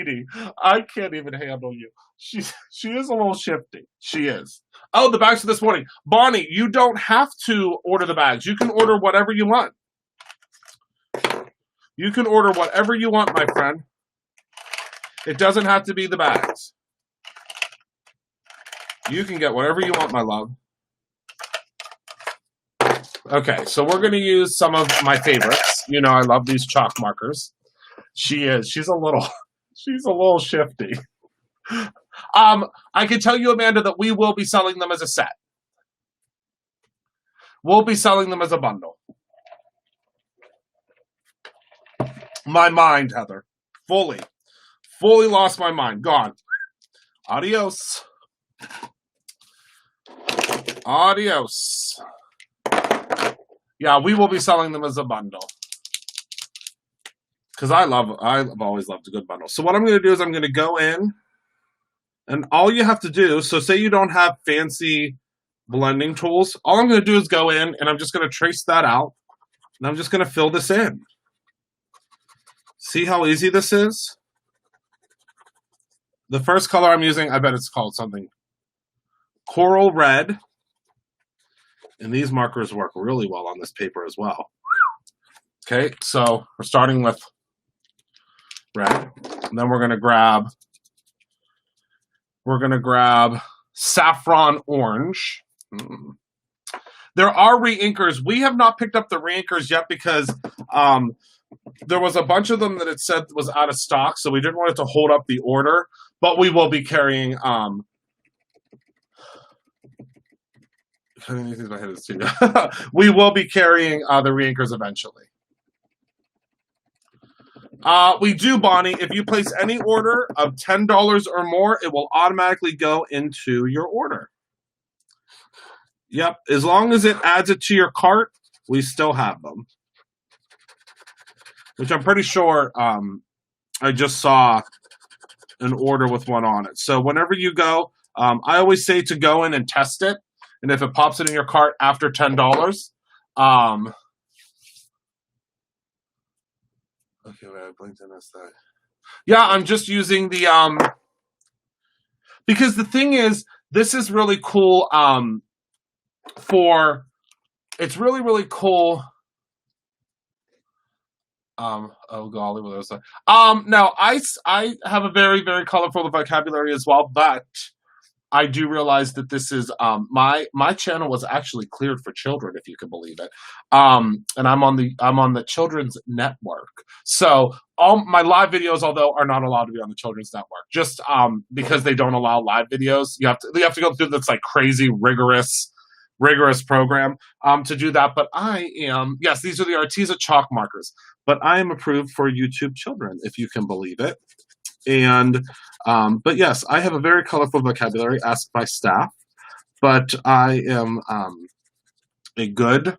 Dee, I can't even handle you. She is a little shifty. She is. Oh, the bags for this morning. Bonnie, you don't have to order the bags. You can order whatever you want. You can order whatever you want, my friend. It doesn't have to be the bags. You can get whatever you want, my love. Okay, so we're going to use some of my favorites. You know, I love these chalk markers. She's a little shifty. I can tell you, Amanda, that we will be selling them as a set. We'll be selling them as a bundle. My mind, Heather. Fully lost my mind. Gone. Adios. Adios. Yeah, we will be selling them as a bundle. Because I've always loved a good bundle. So what I'm going to do is I'm going to go in, and all you have to do, so say you don't have fancy blending tools, all I'm going to do is go in, and I'm just going to trace that out, and I'm just going to fill this in. See how easy this is? The first color I'm using, I bet it's called something coral red. And these markers work really well on this paper as well. Okay, so we're starting with red. And then we're going to grab saffron orange. There are re-inkers. We have not picked up the re-inkers yet because there was a bunch of them that it said was out of stock, so we didn't want it to hold up the order. But we will be carrying. We will be carrying the re-inkers eventually. We do, Bonnie. If you place any order of $10 or more, it will automatically go into your order. Yep, as long as it adds it to your cart, we still have them. Which I'm pretty sure I just saw an order with one on it. So whenever you go, I always say to go in and test it. And if it pops it in your cart after $10, okay, wait, I blinked in this thing. Yeah, I'm just using the because the thing is, this is really cool. It's really, really cool. Oh golly, what was that? Now I have a very, very colorful vocabulary as well, but I do realize that this is my channel was actually cleared for children, if you can believe it. And I'm on the Children's Network. So all my live videos, although, are not allowed to be on the Children's Network, just because they don't allow live videos. You have to go through this like crazy rigorous program to do that. But I am, yes, these are the Arteza chalk markers, but I am approved for YouTube Children, if you can believe it. And but yes, I have a very colorful vocabulary asked by staff, but I am a good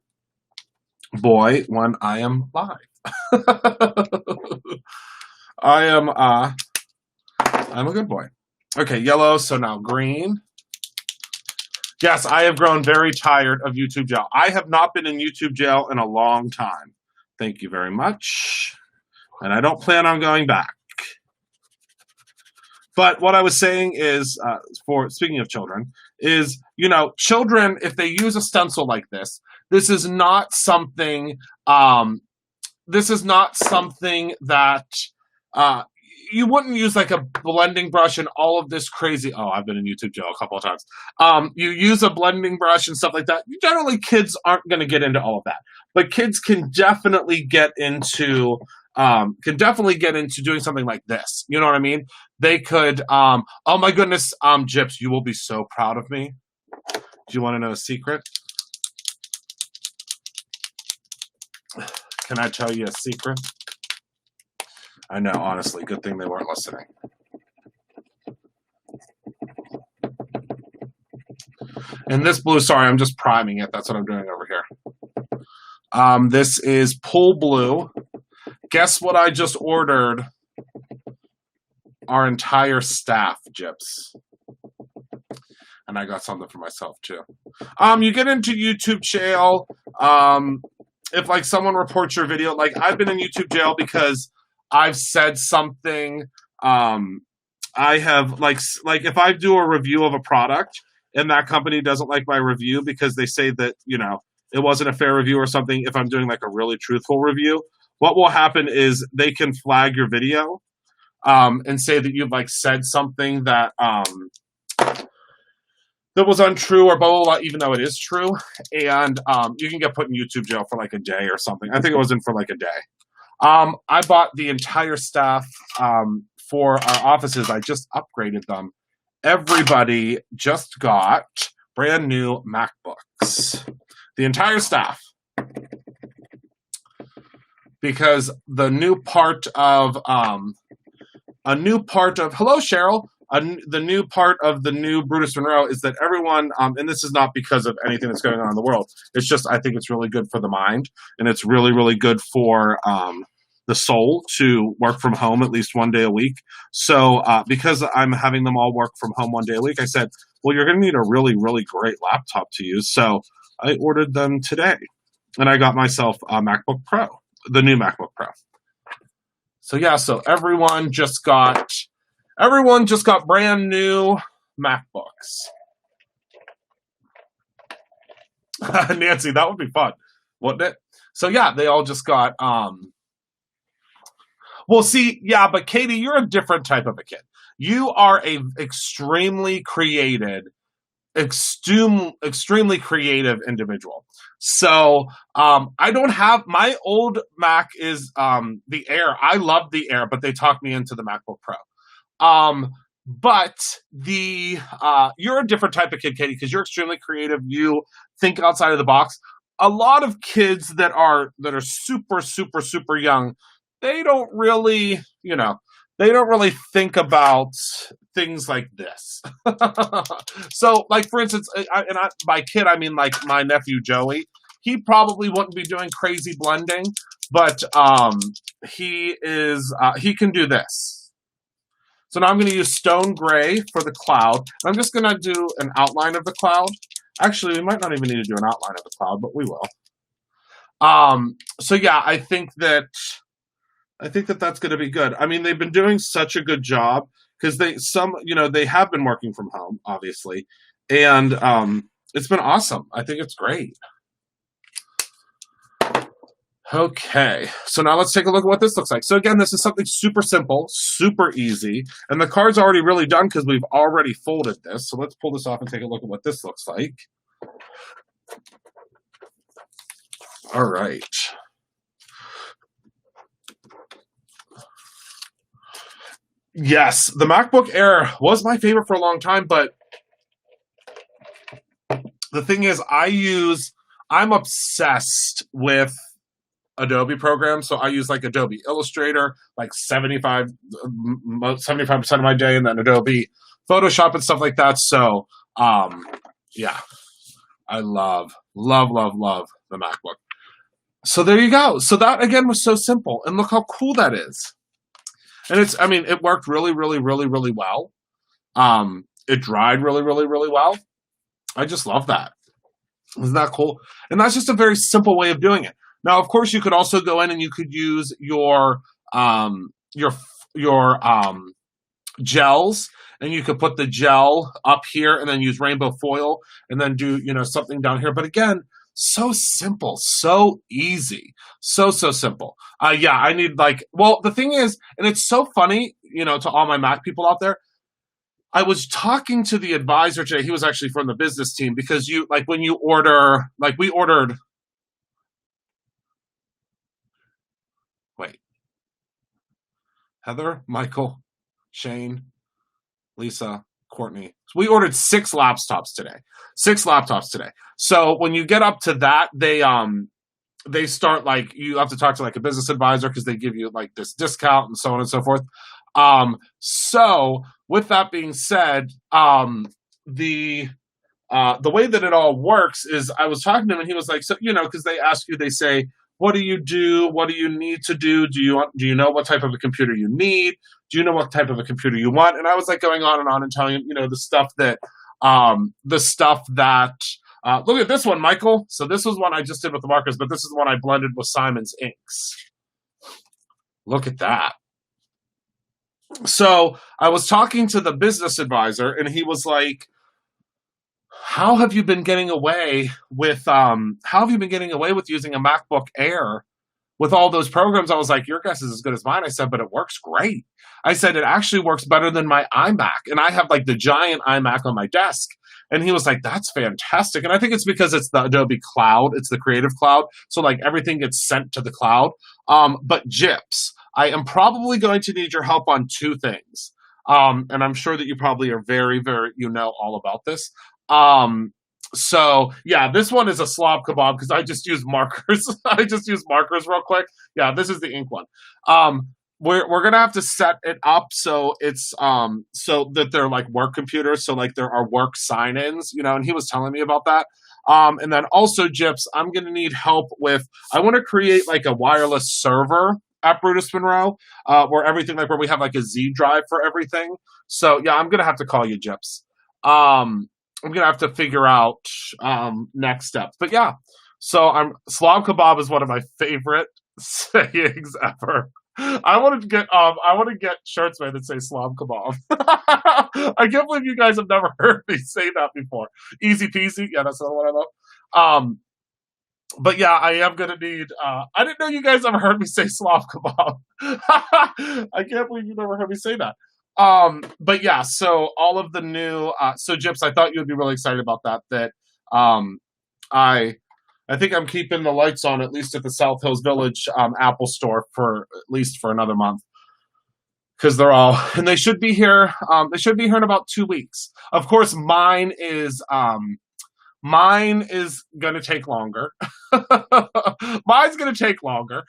boy when I am live. I'm a good boy. Okay, yellow, so now green. Yes, I have grown very tired of YouTube jail. I have not been in YouTube jail in a long time. Thank you very much. And I don't plan on going back. But what I was saying is, speaking of children, is, you know, children, if they use a stencil like this, this is not something that you wouldn't use like a blending brush and all of this crazy. Oh, I've been in YouTube jail a couple of times. You use a blending brush and stuff like that. Generally, kids aren't going to get into all of that, but kids can definitely get into doing something like this. You know what I mean? They could. Oh my goodness, Gyps, you will be so proud of me. Do you want to know a secret? Can I tell you a secret? I know, honestly, good thing they weren't listening. And this blue, sorry, I'm just priming it. That's what I'm doing over here. This is Pool Blue. Guess what I just ordered our entire staff, Gyps. And I got something for myself, too. You get into YouTube jail. If, like, someone reports your video, like, I've been in YouTube jail because I've said something. I have, like if I do a review of a product and that company doesn't like my review because they say that, you know, it wasn't a fair review or something, if I'm doing, like, a really truthful review, what will happen is they can flag your video and say that you've, like, said something that that was untrue or blah, blah, blah, even though it is true. And you can get put in YouTube jail for, like, a day or something. I think it was in for, like, a day. I bought the entire staff for our offices. I just upgraded them. Everybody just got brand new MacBooks. The entire staff. Because the new part of hello, Cheryl. The new part of the new Brutus Monroe is that everyone, and this is not because of anything that's going on in the world, it's just I think it's really good for the mind, and it's really, really good for the soul to work from home at least one day a week. So because I'm having them all work from home one day a week, I said, well, you're going to need a really, really great laptop to use. So I ordered them today, and I got myself a MacBook Pro, the new MacBook Pro. So yeah, so everyone just got Everyone just got brand new MacBooks. Nancy, that would be fun, wouldn't it? So yeah, they all just got well, see, yeah, but Katie, you're a different type of a kid. You are a extremely created, extremely creative individual. So I don't have my old Mac is the Air. I love the Air, but they talked me into the MacBook Pro. But the you're a different type of kid, Katie, because you're extremely creative. You think outside of the box. A lot of kids that are super, super, super young, they don't really, they don't really think about things like this. So, like for instance, by kid I mean like my nephew Joey. He probably wouldn't be doing crazy blending, but he can do this. So now I'm going to use Stone Gray for the cloud. I'm just going to do an outline of the cloud. Actually, we might not even need to do an outline of the cloud, but we will. So yeah, I think that that's going to be good. I mean, they've been doing such a good job because they have been working from home, obviously, and it's been awesome. I think it's great. Okay, so now let's take a look at what this looks like. So again, this is something super simple, super easy, and the card's already really done because we've already folded this. So let's pull this off and take a look at what this looks like. All right. Yes, the MacBook Air was my favorite for a long time, but the thing is, I'm obsessed with Adobe programs. So I use like Adobe Illustrator, like 75% of my day, and then Adobe Photoshop and stuff like that. So, yeah, I love the MacBook. So there you go. So that again was so simple, and look how cool that is. And it worked really, really, really, really well. It dried really, really, really well. I just love that. Isn't that cool? And that's just a very simple way of doing it. Now, of course, you could also go in and you could use your gels, and you could put the gel up here and then use rainbow foil and then do, something down here. But again, so simple, so easy, so simple. Yeah, I need the thing is, and it's so funny, to all my Mac people out there, I was talking to the advisor today. He was actually from the business team because when you order, we ordered, wait, Heather, Michael, Shane, Lisa, Courtney. So we ordered 6 laptops today. 6 laptops today. So when you get up to that, they start you have to talk to a business advisor because they give you this discount and so on and so forth. So with that being said, the way that it all works is I was talking to him and he was like, so because they ask you, they say, what do you do? What do you need to do? Do you know what type of a computer you need? Do you know what type of a computer you want? And I was going on and telling him, the stuff that look at this one, Michael. So this was one I just did with the markers, but this is one I blended with Simon's inks. Look at that. So I was talking to the business advisor and he was like, how have you been getting away with using a MacBook Air with all those programs? I was like, your guess is as good as mine. I said, but it works great. I said, it actually works better than my iMac. And I have the giant iMac on my desk. And he was like, that's fantastic. And I think it's because it's the Adobe Cloud. It's the Creative Cloud. So everything gets sent to the cloud. But Jips, I am probably going to need your help on 2 things. And I'm sure that you probably are very, very, all about this. So yeah, this one is a slob kebab because I just use markers. I just use markers real quick. Yeah, this is the ink one. We're gonna have to set it up so it's so that they're work computers, so there are work sign-ins, and he was telling me about that. And then also, Jips, I'm gonna need help with, I want to create a wireless server at Brutus Monroe, where everything where we have a Z drive for everything. So yeah, I'm gonna have to call you, Jips. I'm gonna have to figure out next steps. But yeah, so slob kebab is one of my favorite sayings ever. I want to get shirts made that say Slav Kebab. I can't believe you guys have never heard me say that before. Easy peasy. Yeah, that's not what I love. But yeah, I am gonna need. I didn't know you guys ever heard me say Slav Kebab. I can't believe you never heard me say that. But yeah, so all of the new. So Gyps, I thought you would be really excited about that. That I I think I'm keeping the lights on at least at the South Hills Village Apple store for at least for another month because they're all and they should be here. They should be here in about 2 weeks. Of course, mine is going to take longer. Mine's going to take longer,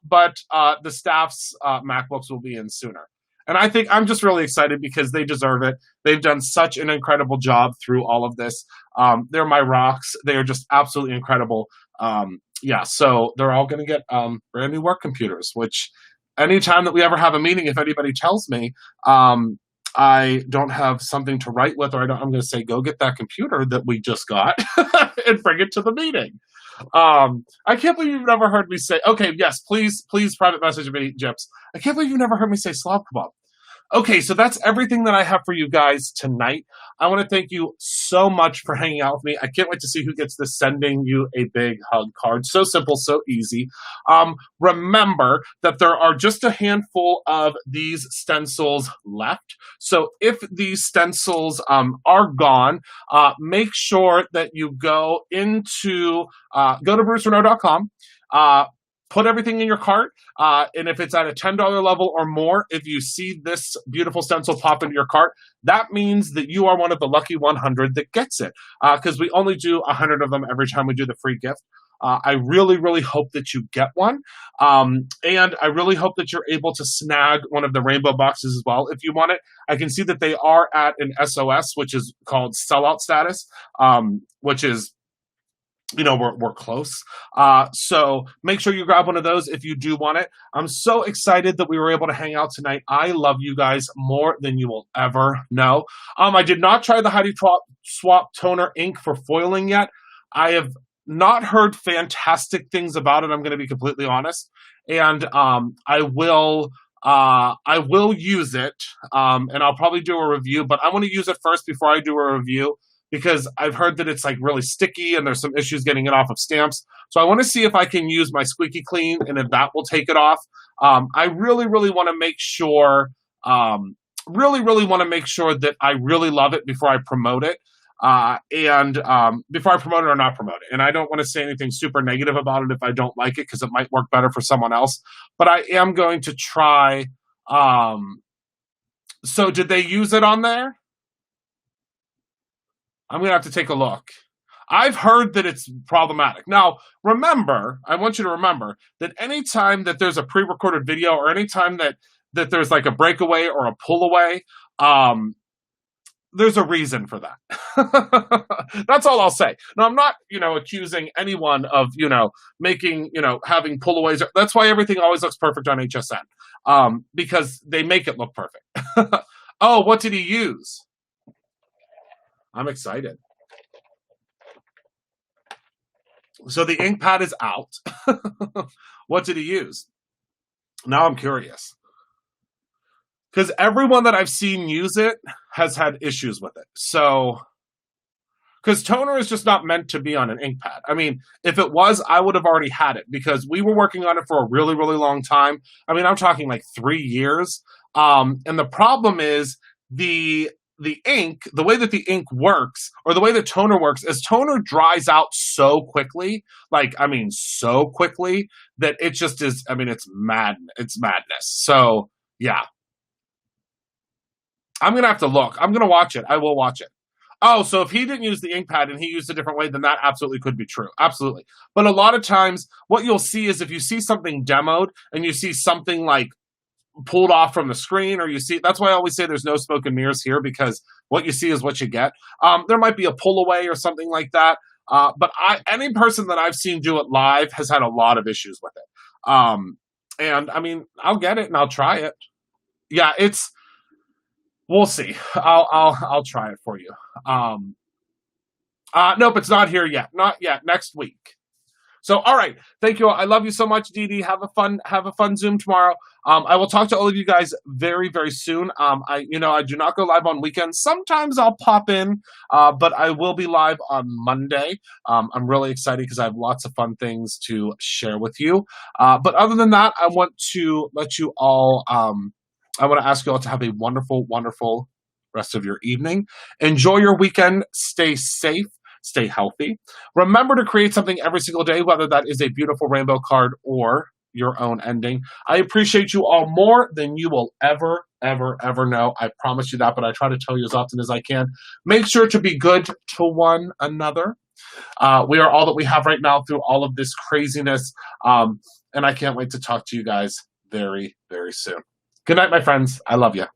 but the staff's MacBooks will be in sooner. And I think I'm just really excited because they deserve it. They've done such an incredible job through all of this. They're my rocks. They are just absolutely incredible. Yeah, so they're all going to get brand new work computers, which anytime that we ever have a meeting, if anybody tells me, I don't have something to write with, or I'm going to say, go get that computer that we just got and bring it to the meeting. I can't believe you've never heard me say, okay, yes, please private message me, Gyps. I can't believe you've never heard me say Slav Kebab. Okay, so that's everything that I have for you guys tonight. I want to thank you so much for hanging out with me. I can't wait to see who gets the sending you a big hug card. So simple, so easy. Remember that there are just a handful of these stencils left. So if these stencils are gone, make sure that you go to BruceRenault.com. Put everything in your cart, and if it's at a $10 level or more, if you see this beautiful stencil pop into your cart, that means that you are one of the lucky 100 that gets it, because we only do 100 of them every time we do the free gift. I really, really hope that you get one, and I really hope that you're able to snag one of the rainbow boxes as well if you want it. I can see that they are at an SOS, which is called sellout status, which is we're close. So make sure you grab one of those if you do want it. I'm so excited that we were able to hang out tonight. I love you guys more than you will ever know. I did not try the Heidi Swap Toner ink for foiling yet. I have not heard fantastic things about it. I'm going to be completely honest. And I will use it, and I'll probably do a review, but I want to use it first before I do a review, because I've heard that it's like really sticky and there's some issues getting it off of stamps. So I want to see if I can use my Squeaky Clean and if that will take it off. I really, really want to make sure, that I really love it before I promote it. Before I promote it or not promote it. And I don't want to say anything super negative about it if I don't like it, because it might work better for someone else. But I am going to try. So did they use it on there? I'm going to have to take a look. I've heard that it's problematic. Now, I want you to remember that anytime that there's a pre-recorded video or anytime that there's like a breakaway or a pull away, there's a reason for that. That's all I'll say. Now, I'm not, accusing anyone of, making, having pullaways. That's why everything always looks perfect on HSN, because they make it look perfect. Oh, what did he use? I'm excited. So the ink pad is out. What did he use? Now I'm curious. Because everyone that I've seen use it has had issues with it. So, because toner is just not meant to be on an ink pad. I mean, if it was, I would have already had it, because we were working on it for a really, really long time. I mean, I'm talking like 3 years. And the problem is the ink, the way that the ink works, or the way that toner works, is toner dries out so quickly, so quickly, that it just is, it's madness. So, yeah. I'm going to have to look. I'm going to watch it. I will watch it. Oh, so if he didn't use the ink pad and he used a different way, then that absolutely could be true. Absolutely. But a lot of times, what you'll see is if you see something demoed and you see something like pulled off from the screen, or that's why I always say there's no smoke and mirrors here, because what you see is what you get. There might be a pull away or something like that. But any person that I've seen do it live has had a lot of issues with it. And I'll get it and I'll try it. Yeah, we'll see. I'll try it for you. Nope, it's not here yet. Not yet. Next week. So, all right. Thank you all. I love you so much, Dee Dee. Have a fun Zoom tomorrow. I will talk to all of you guys very, very soon. I do not go live on weekends. Sometimes I'll pop in, but I will be live on Monday. I'm really excited because I have lots of fun things to share with you. But other than that, I want to let you all, I want to ask you all to have a wonderful, wonderful rest of your evening. Enjoy your weekend. Stay safe. Stay healthy. Remember to create something every single day, whether that is a beautiful rainbow card or your own ending. I appreciate you all more than you will ever, ever, ever know. I promise you that, but I try to tell you as often as I can. Make sure to be good to one another. We are all that we have right now through all of this craziness, and I can't wait to talk to you guys very, very soon. Good night, my friends. I love you.